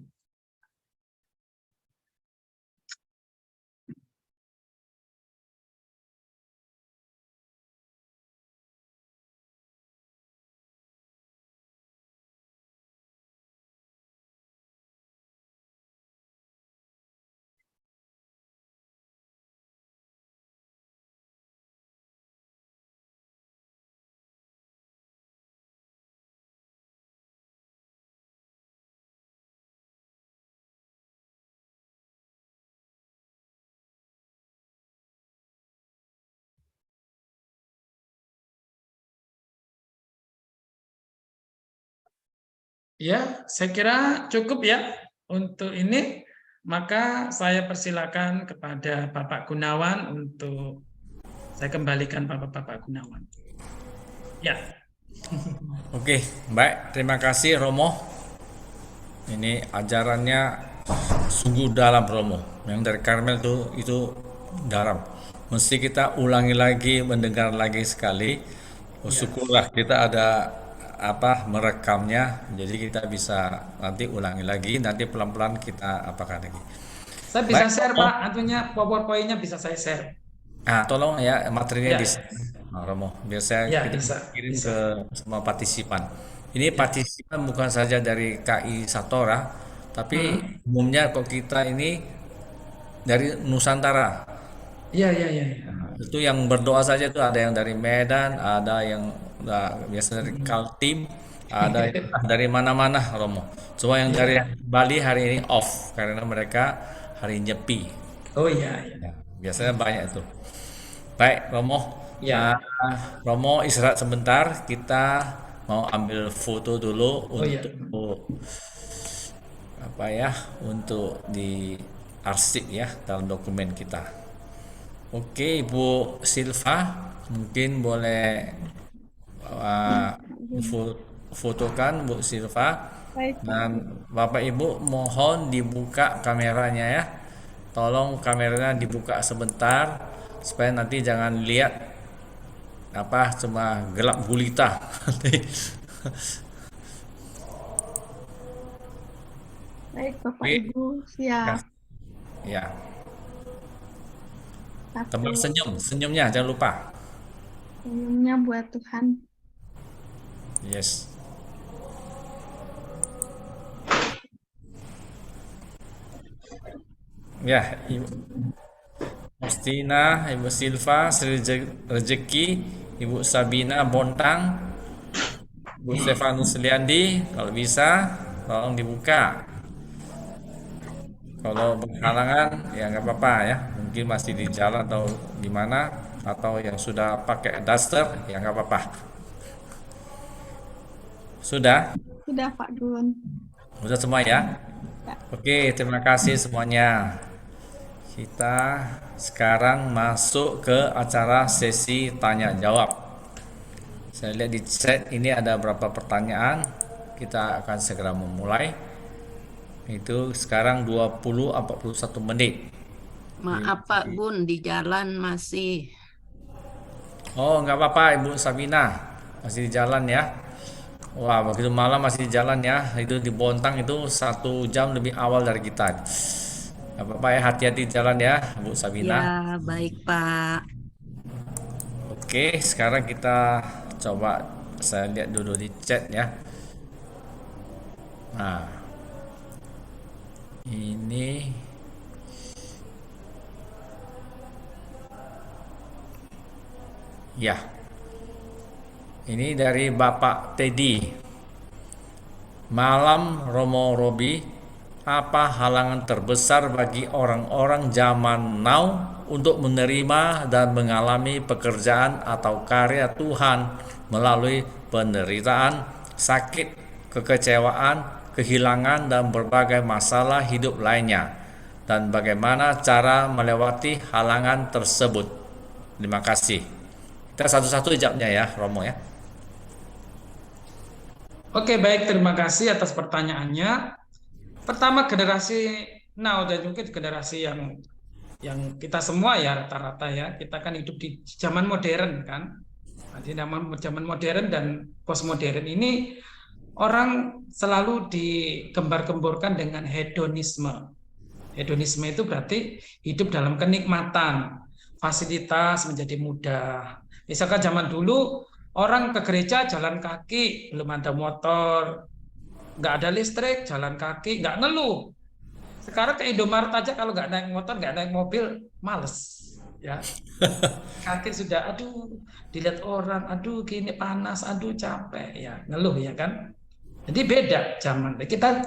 Ya, saya kira cukup ya untuk ini. Maka saya persilakan kepada Bapak Gunawan untuk saya kembalikan Bapak Gunawan. Ya. Oke, baik. Terima kasih Romo. Ini ajarannya sungguh dalam Romo. Yang dari Karmel itu dalam. Mesti kita ulangi lagi, mendengar lagi sekali. Syukurlah kita ada merekamnya. Jadi kita bisa nanti ulangi lagi. Nanti pelan-pelan kita apakan lagi. Saya bisa Baik, share Romo. Pak, tentunya PowerPoint-nya bisa saya share. Tolong ya materinya Ya, di ya, Romo. Biasa ya kita bisa, kirim bisa. ke semua partisipan. Ini Ya. partisipan bukan saja dari KI Satora, tapi umumnya kok kita ini dari Nusantara. Ya, ya, ya, ya. Itu yang berdoa saja itu ada yang dari Medan, ada yang biasa dari Kaltim, ada yang dari mana-mana Romo. Cuma yang dari Ya. Bali hari ini off karena mereka hari Nyepi. Oh iya, ya. Ya, biasanya banyak itu. Baik, Romo. Ya. Nah, Romo istirahat sebentar. Kita mau ambil foto dulu Oh iya. untuk apa ya? Untuk di arsip ya dalam dokumen kita. Oke, Ibu Silva, mungkin boleh uh, fotokan Bu Silva. Baik, Pak. Dan Bapak Ibu mohon dibuka kameranya ya. Tolong kameranya dibuka sebentar supaya nanti jangan lihat cuma gelap gulita. Baik, Bapak Oke, Ibu, siap. ya. Tembak Satu, senyumnya jangan lupa. senyumnya buat Tuhan. Yes. Ya, Ibu Mustina, Ibu Silva, Sri Rezeki, Ibu Sabina Bontang, Bu Stefanus Liandi, kalau bisa tolong dibuka. Kalau berhalangan ya nggak apa-apa ya, mungkin masih di jalan atau di mana atau yang sudah pakai daster ya nggak apa-apa. Sudah, Sudah, Pak Dun. sudah semua ya. Ya. Oke, terima kasih semuanya. Kita sekarang masuk ke acara sesi tanya jawab. Saya lihat di chat ini ada beberapa pertanyaan. Kita akan segera memulai. Itu sekarang 20:41 menit. Maaf Pak Gun, di jalan masih. Oh, nggak apa-apa Ibu Sabina. Masih di jalan ya. Wah, begitu malam masih di jalan ya. Itu di Bontang itu 1 jam lebih awal dari kita. Nggak apa-apa ya, hati-hati di jalan ya, Bu Sabina. Ya, baik Pak. Oke, sekarang kita coba saya lihat dulu di chat ya. Nah, ini ya. Ini dari Bapak Teddy. Malam Romo Robi, apa halangan terbesar bagi orang-orang zaman now untuk menerima dan mengalami pekerjaan atau karya Tuhan melalui penderitaan, sakit, kekecewaan, kehilangan, dan berbagai masalah hidup lainnya? dan bagaimana cara melewati halangan tersebut? Terima kasih. Kita satu-satu jawabnya ya, Romo ya. Oke, baik, terima kasih atas pertanyaannya. Pertama, generasi now dan mungkin generasi yang kita semua ya rata-rata ya, kita kan hidup di zaman modern kan. Nah, di zaman modern dan postmodern ini orang selalu digembar-gemborkan dengan hedonisme. Hedonisme itu berarti hidup dalam kenikmatan, fasilitas menjadi mudah. Misalkan zaman dulu orang ke gereja jalan kaki, belum ada motor, nggak ada listrik, jalan kaki, nggak ngeluh. Sekarang ke Indomaret aja kalau nggak naik motor, nggak naik mobil, males. Ya, kaki sudah, aduh, dilihat orang, aduh, gini panas, aduh, capek, ya, ngeluh ya kan. Jadi beda zaman. Kita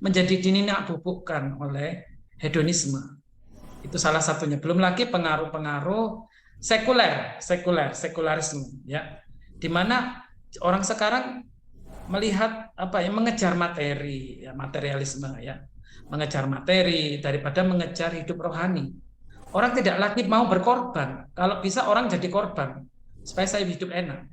menjadi dininakbubukkan oleh hedonisme. Itu salah satunya. Belum lagi pengaruh-pengaruh sekularisme ya. Di mana orang sekarang melihat mengejar materi, ya, materialisme ya. Mengejar materi daripada mengejar hidup rohani. Orang tidak lagi mau berkorban. Kalau bisa orang jadi korban supaya saya hidup enak.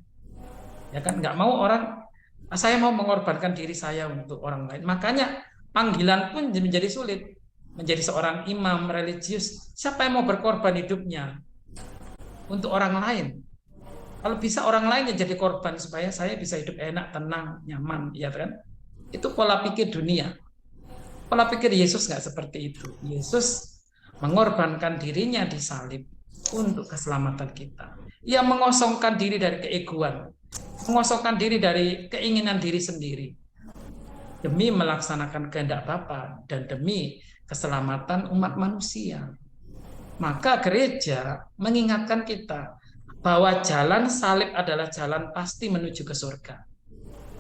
Ya kan, nggak mau orang saya mau mengorbankan diri saya untuk orang lain. Makanya panggilan pun menjadi sulit. Menjadi seorang imam religius, siapa yang mau berkorban hidupnya untuk orang lain? Kalau bisa orang lain yang jadi korban supaya saya bisa hidup enak, tenang, nyaman, ya kan? Itu pola pikir dunia. Pola pikir Yesus nggak seperti itu. Yesus mengorbankan dirinya di salib untuk keselamatan kita. Ia mengosongkan diri dari keegoan, mengosongkan diri dari keinginan diri sendiri demi melaksanakan kehendak Bapa dan demi keselamatan umat manusia. Maka gereja mengingatkan kita bahwa jalan salib adalah jalan pasti menuju ke surga,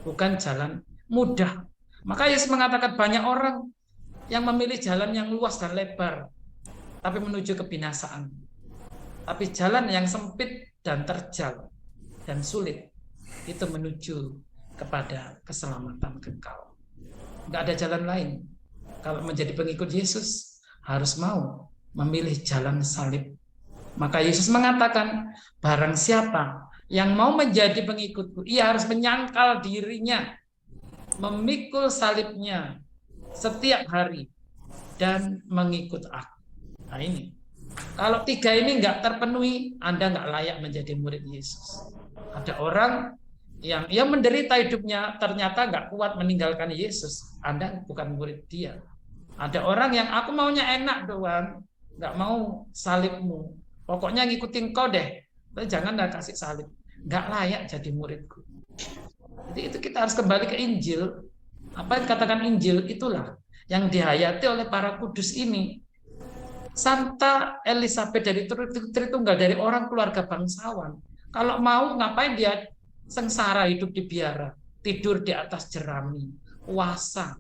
bukan jalan mudah. Maka Yesus mengatakan banyak orang yang memilih jalan yang luas dan lebar tapi menuju kebinasaan. Tapi jalan yang sempit dan terjal dan sulit itu menuju kepada keselamatan kekal. Nggak ada jalan lain. Kalau menjadi pengikut Yesus harus mau memilih jalan salib. Maka Yesus mengatakan, barang siapa yang mau menjadi pengikutku, ia harus menyangkal dirinya, memikul salibnya setiap hari dan mengikut aku. Nah ini, kalau tiga ini nggak terpenuhi, Anda nggak layak menjadi murid Yesus. Ada orang yang menderita hidupnya, ternyata nggak kuat meninggalkan Yesus, Anda bukan murid dia. Ada orang yang aku maunya enak doang, nggak mau salibmu, pokoknya ngikutin kau deh, tapi janganlah kasih salib, nggak layak jadi muridku. Jadi itu kita harus kembali ke Injil. Apa yang katakan Injil itulah yang dihayati oleh para kudus ini. Santa Elizabeth dari Tritunggal, dari orang keluarga bangsawan, kalau mau ngapain dia sengsara hidup di biara, tidur di atas jerami, puasa,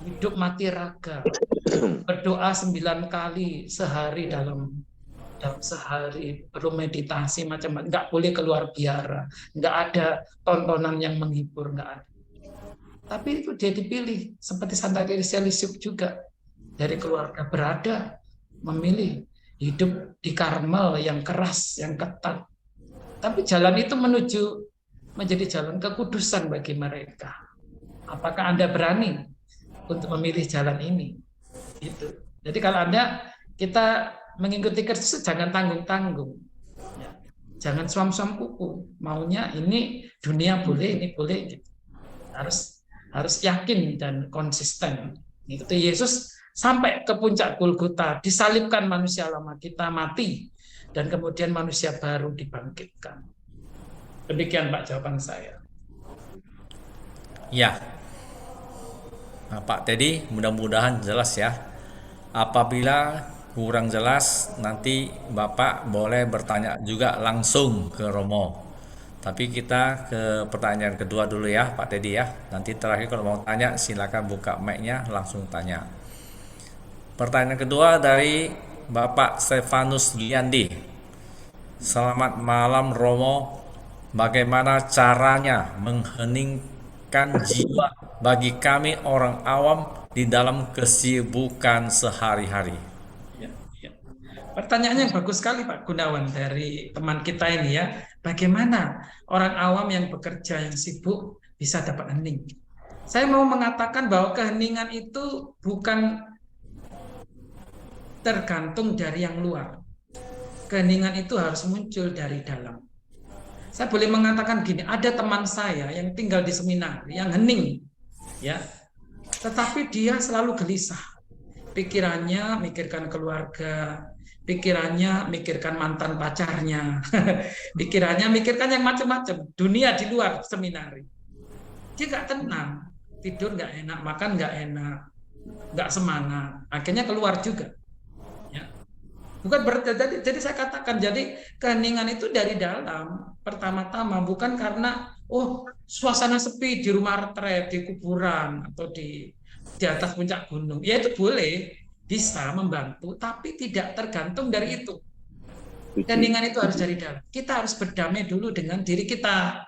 hidup mati raga, berdoa 9 kali sehari dalam sehari, perlu meditasi macam-macam, nggak boleh keluar biara, nggak ada tontonan yang menghibur, nggak ada. Tapi itu dia dipilih, seperti Santa Teresa Lisieux juga, dari keluarga berada, memilih hidup di Karmel yang keras, yang ketat. Tapi jalan itu menuju menjadi jalan kekudusan bagi mereka. Apakah Anda berani untuk memilih jalan ini? Itu. Jadi kalau kita mengikuti Kristus, jangan tanggung-tanggung. Ya. Jangan suam-suam kuku. Maunya ini dunia boleh, ini boleh. Gitu. Harus yakin dan konsisten. Itu Yesus sampai ke puncak Golgota, disalibkan manusia lama kita, mati, dan kemudian manusia baru dibangkitkan. Demikian Pak jawaban saya. Ya, nah, Pak Teddy, mudah-mudahan jelas ya. Apabila kurang jelas, nanti Bapak boleh bertanya juga langsung ke Romo. Tapi kita ke pertanyaan kedua dulu ya Pak Teddy ya. Nanti terakhir kalau mau tanya silakan buka mic-nya langsung tanya. Pertanyaan kedua dari Bapak Stefanus Giandi. Selamat malam Romo. Bagaimana caranya menenangkan jiwa bagi kami orang awam di dalam kesibukan sehari-hari. Ya, ya. Pertanyaan yang bagus sekali Pak Gunawan dari teman kita ini ya. Bagaimana orang awam yang bekerja yang sibuk bisa dapat hening? Saya mau mengatakan bahwa keheningan itu bukan tergantung dari yang luar. Keheningan itu harus muncul dari dalam. Saya boleh mengatakan gini, ada teman saya yang tinggal di seminari yang hening, ya, tetapi dia selalu gelisah. Pikirannya mikirkan keluarga, pikirannya mikirkan mantan pacarnya, pikirannya mikirkan yang macam-macam, dunia di luar seminari. Dia nggak tenang, tidur nggak enak, makan nggak enak, nggak semangat, akhirnya keluar juga. Ya. Bukan berarti, jadi saya katakan, jadi keheningan itu dari dalam. Pertama-tama bukan karena suasana sepi di rumah retret, di kuburan atau di atas puncak gunung. Ya itu boleh, bisa membantu, tapi tidak tergantung dari itu. Keheningan itu harus dari dalam. Kita harus berdamai dulu dengan diri kita.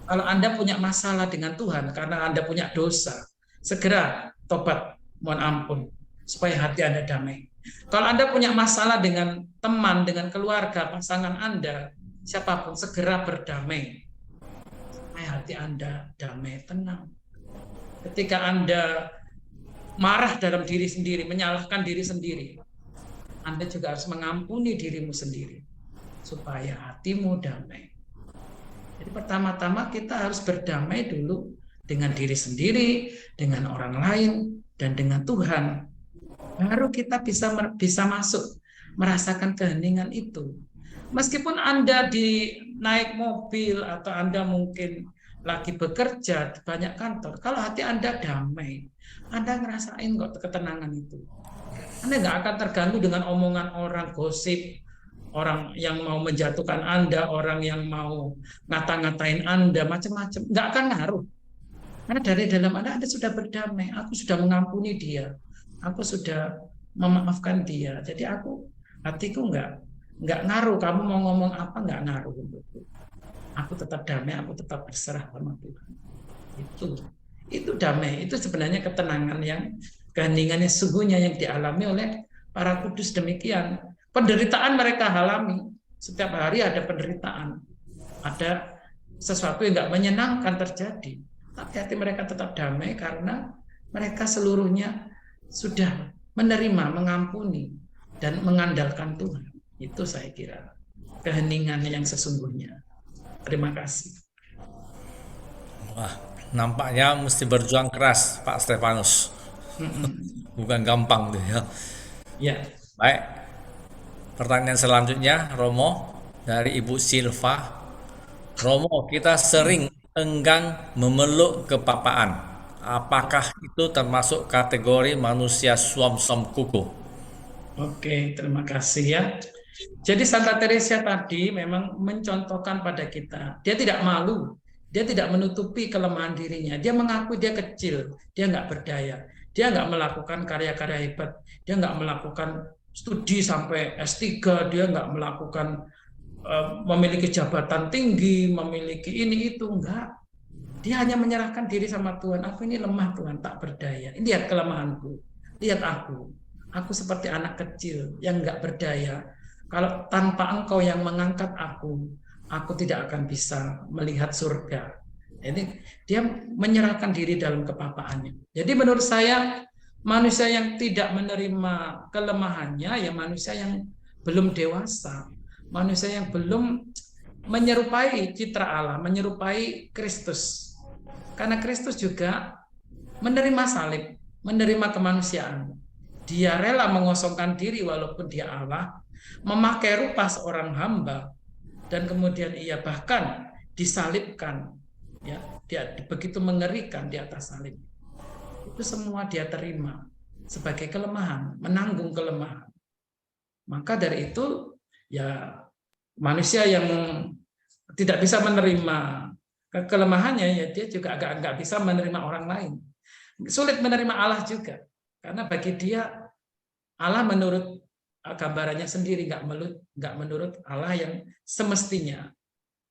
Kalau Anda punya masalah dengan Tuhan karena Anda punya dosa, segera tobat, mohon ampun, supaya hati Anda damai. Kalau Anda punya masalah dengan teman, dengan keluarga, pasangan Anda, siapapun, segera berdamai. Supaya hati Anda damai, tenang. Ketika Anda marah dalam diri sendiri, menyalahkan diri sendiri, Anda juga harus mengampuni dirimu sendiri. Supaya hatimu damai. Jadi pertama-tama kita harus berdamai dulu dengan diri sendiri, dengan orang lain, dan dengan Tuhan. Baru kita bisa masuk merasakan keheningan itu. Meskipun Anda naik mobil atau Anda mungkin lagi bekerja di banyak kantor, kalau hati Anda damai, Anda ngerasain kok ketenangan itu. Anda nggak akan terganggu dengan omongan orang, gosip, orang yang mau menjatuhkan Anda, orang yang mau ngata-ngatain Anda, macam-macam. Nggak akan ngaruh. Karena dari dalam Anda sudah berdamai. Aku sudah mengampuni dia. Aku sudah memaafkan dia. Jadi hatiku nggak ngaruh. Kamu mau ngomong apa nggak ngaruh. Aku tetap damai. Aku tetap berserah sama Tuhan. Itu damai. Itu sebenarnya ketenangan keheningan yang sesungguhnya yang dialami oleh para kudus demikian. Penderitaan mereka alami. Setiap hari ada penderitaan. Ada sesuatu yang nggak menyenangkan terjadi. Tapi hati mereka tetap damai karena mereka seluruhnya sudah menerima, mengampuni, dan mengandalkan Tuhan. Itu saya kira keheningan yang sesungguhnya. Terima kasih. Wah, nampaknya mesti berjuang keras, Pak Stefanus. Bukan gampang tuh ya. Ya. Baik. Pertanyaan selanjutnya, Romo, dari Ibu Silva. Romo, kita sering enggan memeluk kepapaan. Apakah itu termasuk kategori manusia suam-som kuku? Oke, terima kasih ya. Jadi Santa Teresa tadi memang mencontohkan pada kita. Dia tidak malu, dia tidak menutupi kelemahan dirinya. Dia mengakui dia kecil, dia nggak berdaya, dia nggak melakukan karya-karya hebat, dia nggak melakukan studi sampai S3, dia nggak melakukan memiliki jabatan tinggi, memiliki ini itu, enggak. Dia hanya menyerahkan diri sama Tuhan. Aku ini lemah Tuhan, tak berdaya. Lihat kelemahanku, lihat aku. Aku seperti anak kecil yang enggak berdaya. Kalau tanpa Engkau yang mengangkat aku tidak akan bisa melihat surga. Jadi dia menyerahkan diri dalam kepapaannya. Jadi menurut saya manusia yang tidak menerima kelemahannya ya manusia yang belum dewasa, manusia yang belum menyerupai citra Allah, menyerupai Kristus. Karena Kristus juga menerima salib, menerima kemanusiaan. Dia rela mengosongkan diri walaupun dia Allah, memakai rupa seorang hamba, dan kemudian ia bahkan disalibkan. Ya, dia begitu mengerikan di atas salib. Itu semua dia terima sebagai kelemahan, menanggung kelemahan. Maka dari itu, ya manusia yang tidak bisa menerima kelemahannya, ya dia juga nggak bisa menerima orang lain. Sulit menerima Allah juga, karena bagi dia Allah menurut gambarannya sendiri, nggak menurut Allah yang semestinya.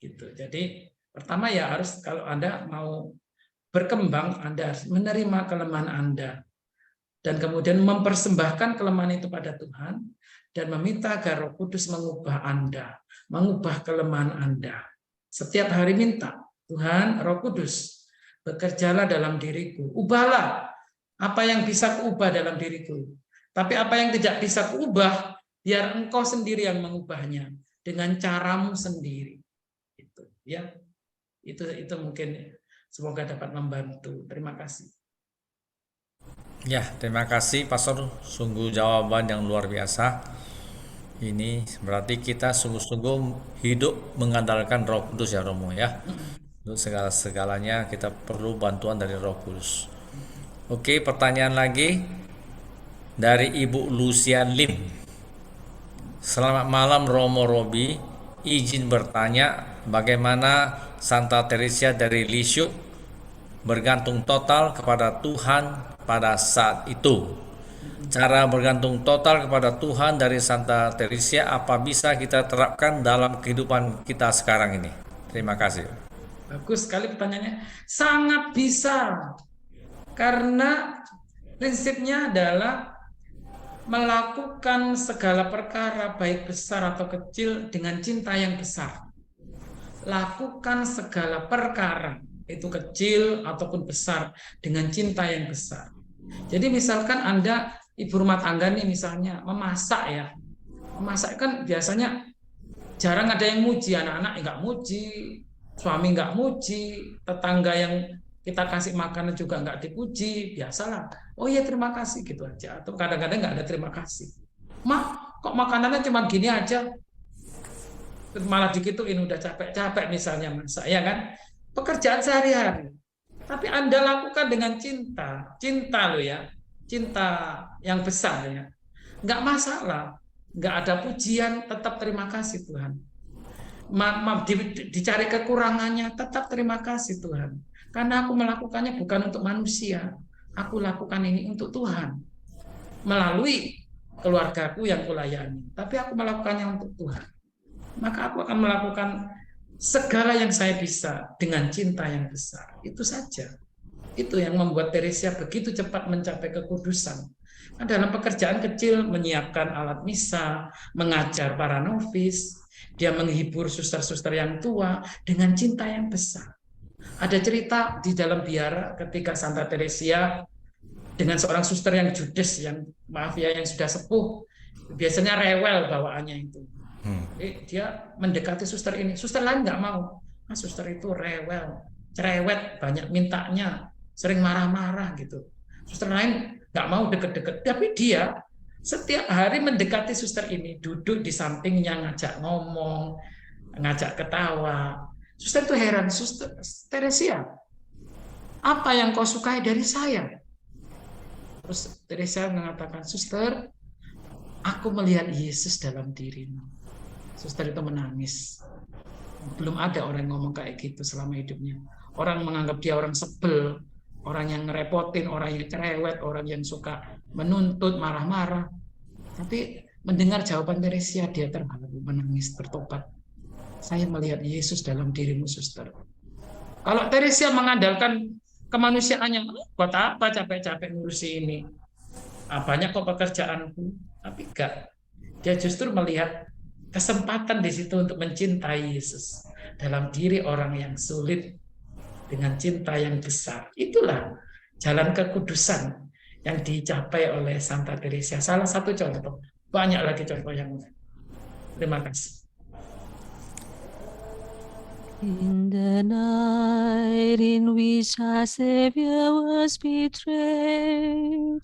Gitu. Jadi pertama ya harus kalau Anda mau berkembang, Anda harus menerima kelemahan Anda. Dan kemudian mempersembahkan kelemahan itu pada Tuhan, dan meminta agar Roh Kudus mengubah Anda, mengubah kelemahan Anda. Setiap hari minta, Tuhan, Roh Kudus, bekerjalah dalam diriku. Ubahlah apa yang bisa kuubah dalam diriku. Tapi apa yang tidak bisa kuubah, biar Engkau sendiri yang mengubahnya dengan caramu sendiri. Itu ya. Itu mungkin semoga dapat membantu. Terima kasih. Ya, terima kasih Pastor. Sungguh jawaban yang luar biasa. Ini berarti kita sungguh-sungguh hidup mengandalkan Roh Kudus ya Romo ya. Untuk segala-segalanya kita perlu bantuan dari Roh Kudus. Oke, pertanyaan lagi dari Ibu Lucian Lim. Selamat malam Romo Robi. Izin bertanya, bagaimana Santa Teresia dari Lisieux bergantung total kepada Tuhan pada saat itu? Cara bergantung total kepada Tuhan dari Santa Teresia apa bisa kita terapkan dalam kehidupan kita sekarang ini? Terima kasih. Bagus sekali pertanyaannya. Sangat bisa. Karena prinsipnya adalah melakukan segala perkara baik besar atau kecil dengan cinta yang besar. Lakukan segala perkara, itu kecil ataupun besar, dengan cinta yang besar. Jadi misalkan Anda ibu rumah tangga nih misalnya memasak ya. Memasak kan biasanya jarang ada yang muji, anak-anak nggak muji, suami nggak muji, tetangga yang kita kasih makanan juga nggak dipuji, biasalah. Oh iya terima kasih gitu aja. Atau kadang-kadang nggak ada terima kasih. Mak, kok makanannya cuma gini aja? Malah dikituin udah capek-capek misalnya masak, ya kan? Pekerjaan sehari-hari. Tapi Anda lakukan dengan cinta. Cinta loh ya. Cinta yang besar ya. Nggak masalah. Nggak ada pujian, tetap terima kasih Tuhan. Maaf, dicari kekurangannya, tetap terima kasih Tuhan. Karena aku melakukannya bukan untuk manusia. Aku lakukan ini untuk Tuhan. Melalui keluargaku yang kulayani. Tapi aku melakukannya untuk Tuhan. Maka aku akan melakukan segala yang saya bisa dengan cinta yang besar. Itu saja. Itu yang membuat Teresia begitu cepat mencapai kekudusan. Dalam pekerjaan kecil, menyiapkan alat misa, mengajar para nofis, dia menghibur suster-suster yang tua dengan cinta yang besar. Ada cerita di dalam biara ketika Santa Teresia dengan seorang suster yang judes, yang maaf ya, yang sudah sepuh, biasanya rewel bawaannya itu. Dia mendekati suster ini, suster lain nggak mau. Nah, suster itu rewel, cerewet, banyak mintanya, sering marah-marah gitu. Suster lain nggak mau deket-deket, tapi dia setiap hari mendekati suster ini, duduk di sampingnya, ngajak ngomong, ngajak ketawa. Suster itu heran, Suster Teresia, apa yang kau sukai dari saya? Terus Teresia mengatakan, suster, aku melihat Yesus dalam dirimu. Suster itu menangis. Belum ada orang yang ngomong kayak gitu selama hidupnya. Orang menganggap dia orang sebel, orang yang ngerepotin, orang yang cerewet, orang yang suka menuntut, marah-marah. Tapi mendengar jawaban Teresia, dia terharu, menangis, bertobat. Saya melihat Yesus dalam dirimu, suster. Kalau Teresia mengandalkan kemanusiaannya, buat apa capek-capek ngurusi ini? Banyak kok pekerjaanku. Tapi enggak. Dia justru melihat kesempatan di situ untuk mencintai Yesus dalam diri orang yang sulit dengan cinta yang besar. Itulah jalan kekudusan yang dicapai oleh Santa Teresia. Salah satu contoh, banyak lagi contoh yang lain. Terima kasih. In the night in which our Savior was betrayed,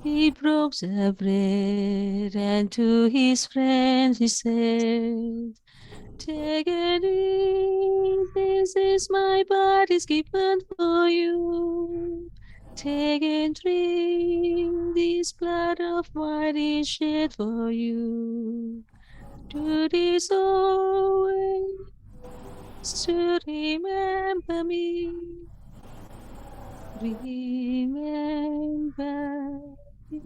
he broke the bread and to his friends he said, "Take and eat, this is my body given for you. Take and drink, this blood of mine is shed for you. Do this always to remember me. Remember me."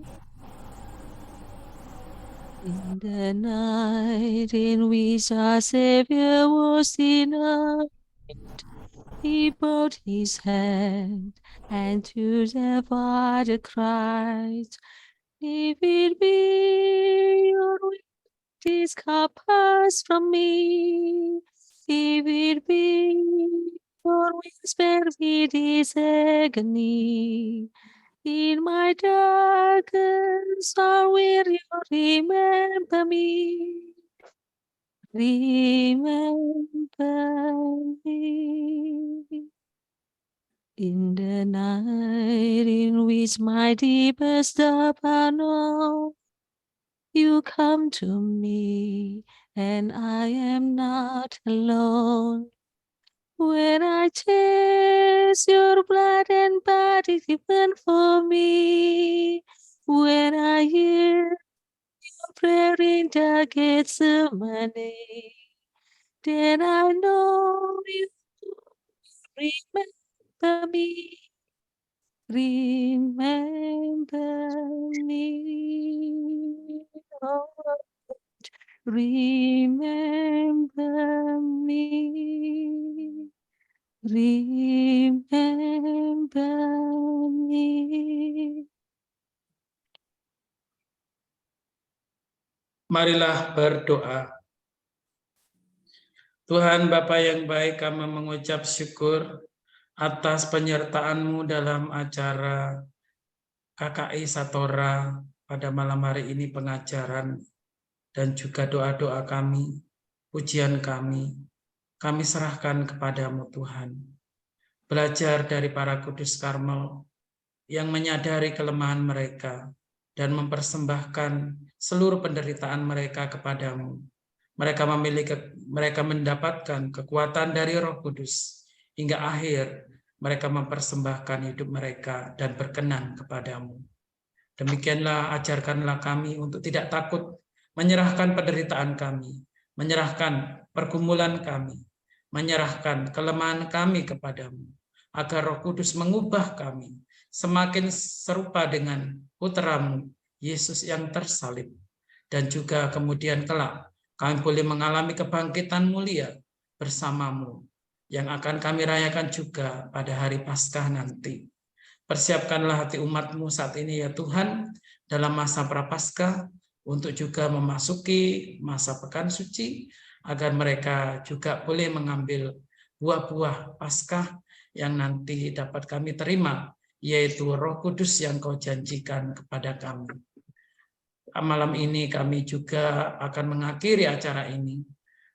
In the night in which our Savior was denied, He bowed his head and to the Father cried, if it be your will, this cup pass from me. If it be your will, spare me this agony. In my darkest hour, will you remember me? Remember me. In the night in which my deepest doubt are known, you come to me, and I am not alone. When I taste your blood and body given for me, when I hear your prayer in the Gethsemane, then I know you remember me. Remember me, Lord, remember me, remember me. Marilah berdoa. Tuhan Bapa yang baik, kami mengucap syukur atas penyertaan-Mu dalam acara KKI Satora pada malam hari ini, pengajaran dan juga doa-doa kami, pujian kami serahkan kepadamu Tuhan. Belajar dari para kudus Karmel yang menyadari kelemahan mereka dan mempersembahkan seluruh penderitaan mereka kepadamu. Mereka mendapatkan kekuatan dari Roh Kudus hingga akhir mereka mempersembahkan hidup mereka dan berkenan kepadamu. Demikianlah ajarkanlah kami untuk tidak takut menyerahkan penderitaan kami, menyerahkan pergumulan kami, menyerahkan kelemahan kami kepadamu, agar Roh Kudus mengubah kami semakin serupa dengan Putra-Mu, Yesus yang tersalib. Dan juga kemudian kelak kami boleh mengalami kebangkitan mulia bersama-Mu, yang akan kami rayakan juga pada hari Paskah nanti. Persiapkanlah hati umat-Mu saat ini ya Tuhan, dalam masa Prapaskah, untuk juga memasuki masa Pekan Suci, agar mereka juga boleh mengambil buah-buah Paskah yang nanti dapat kami terima, yaitu Roh Kudus yang Kau janjikan kepada kami. Malam ini kami juga akan mengakhiri acara ini,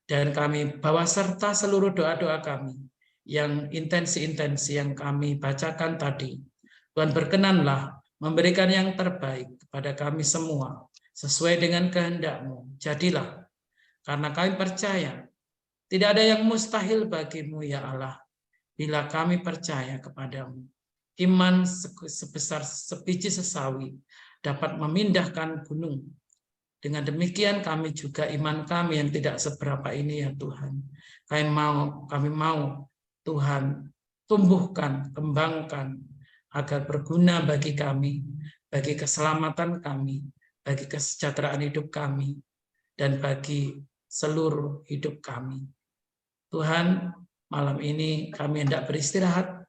dan kami bawa serta seluruh doa-doa kami, yang intensi-intensi yang kami bacakan tadi. Tuhan berkenanlah memberikan yang terbaik kepada kami semua, sesuai dengan kehendak-Mu. Jadilah, karena kami percaya, tidak ada yang mustahil bagi-Mu ya Allah, bila kami percaya kepadamu. Iman sebesar sebiji sesawi dapat memindahkan gunung. Dengan demikian kami juga iman kami yang tidak seberapa ini ya Tuhan. Kami mau Tuhan tumbuhkan, kembangkan, agar berguna bagi kami, bagi keselamatan kami, bagi kesejahteraan hidup kami, dan bagi seluruh hidup kami. Tuhan, malam ini kami hendak beristirahat.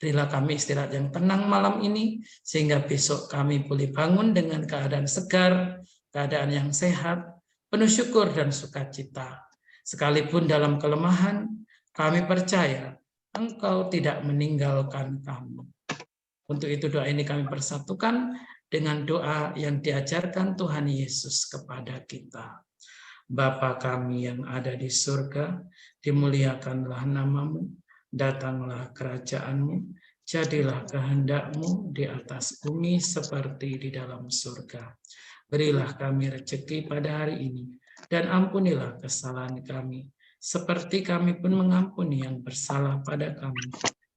Berilah kami istirahat yang tenang malam ini, sehingga besok kami boleh bangun dengan keadaan segar, keadaan yang sehat, penuh syukur dan sukacita. Sekalipun dalam kelemahan, kami percaya Engkau tidak meninggalkan kami. Untuk itu doa ini kami persatukan dengan doa yang diajarkan Tuhan Yesus kepada kita. Bapa kami yang ada di surga, dimuliakanlah nama-Mu, datanglah kerajaan-Mu, jadilah kehendak-Mu di atas bumi seperti di dalam surga. Berilah kami rezeki pada hari ini, dan ampunilah kesalahan kami, seperti kami pun mengampuni yang bersalah pada kami.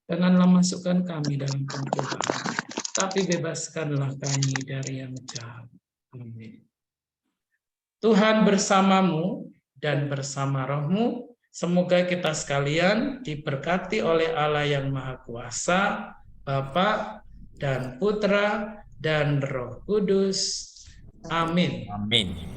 Janganlah masukkan kami dalam pencobaan, tapi bebaskanlah kami dari yang jahat. Amin. Tuhan bersamamu dan bersama rohmu. Semoga kita sekalian diberkati oleh Allah yang Maha Kuasa, Bapa dan Putra dan Roh Kudus. Amin. Amin.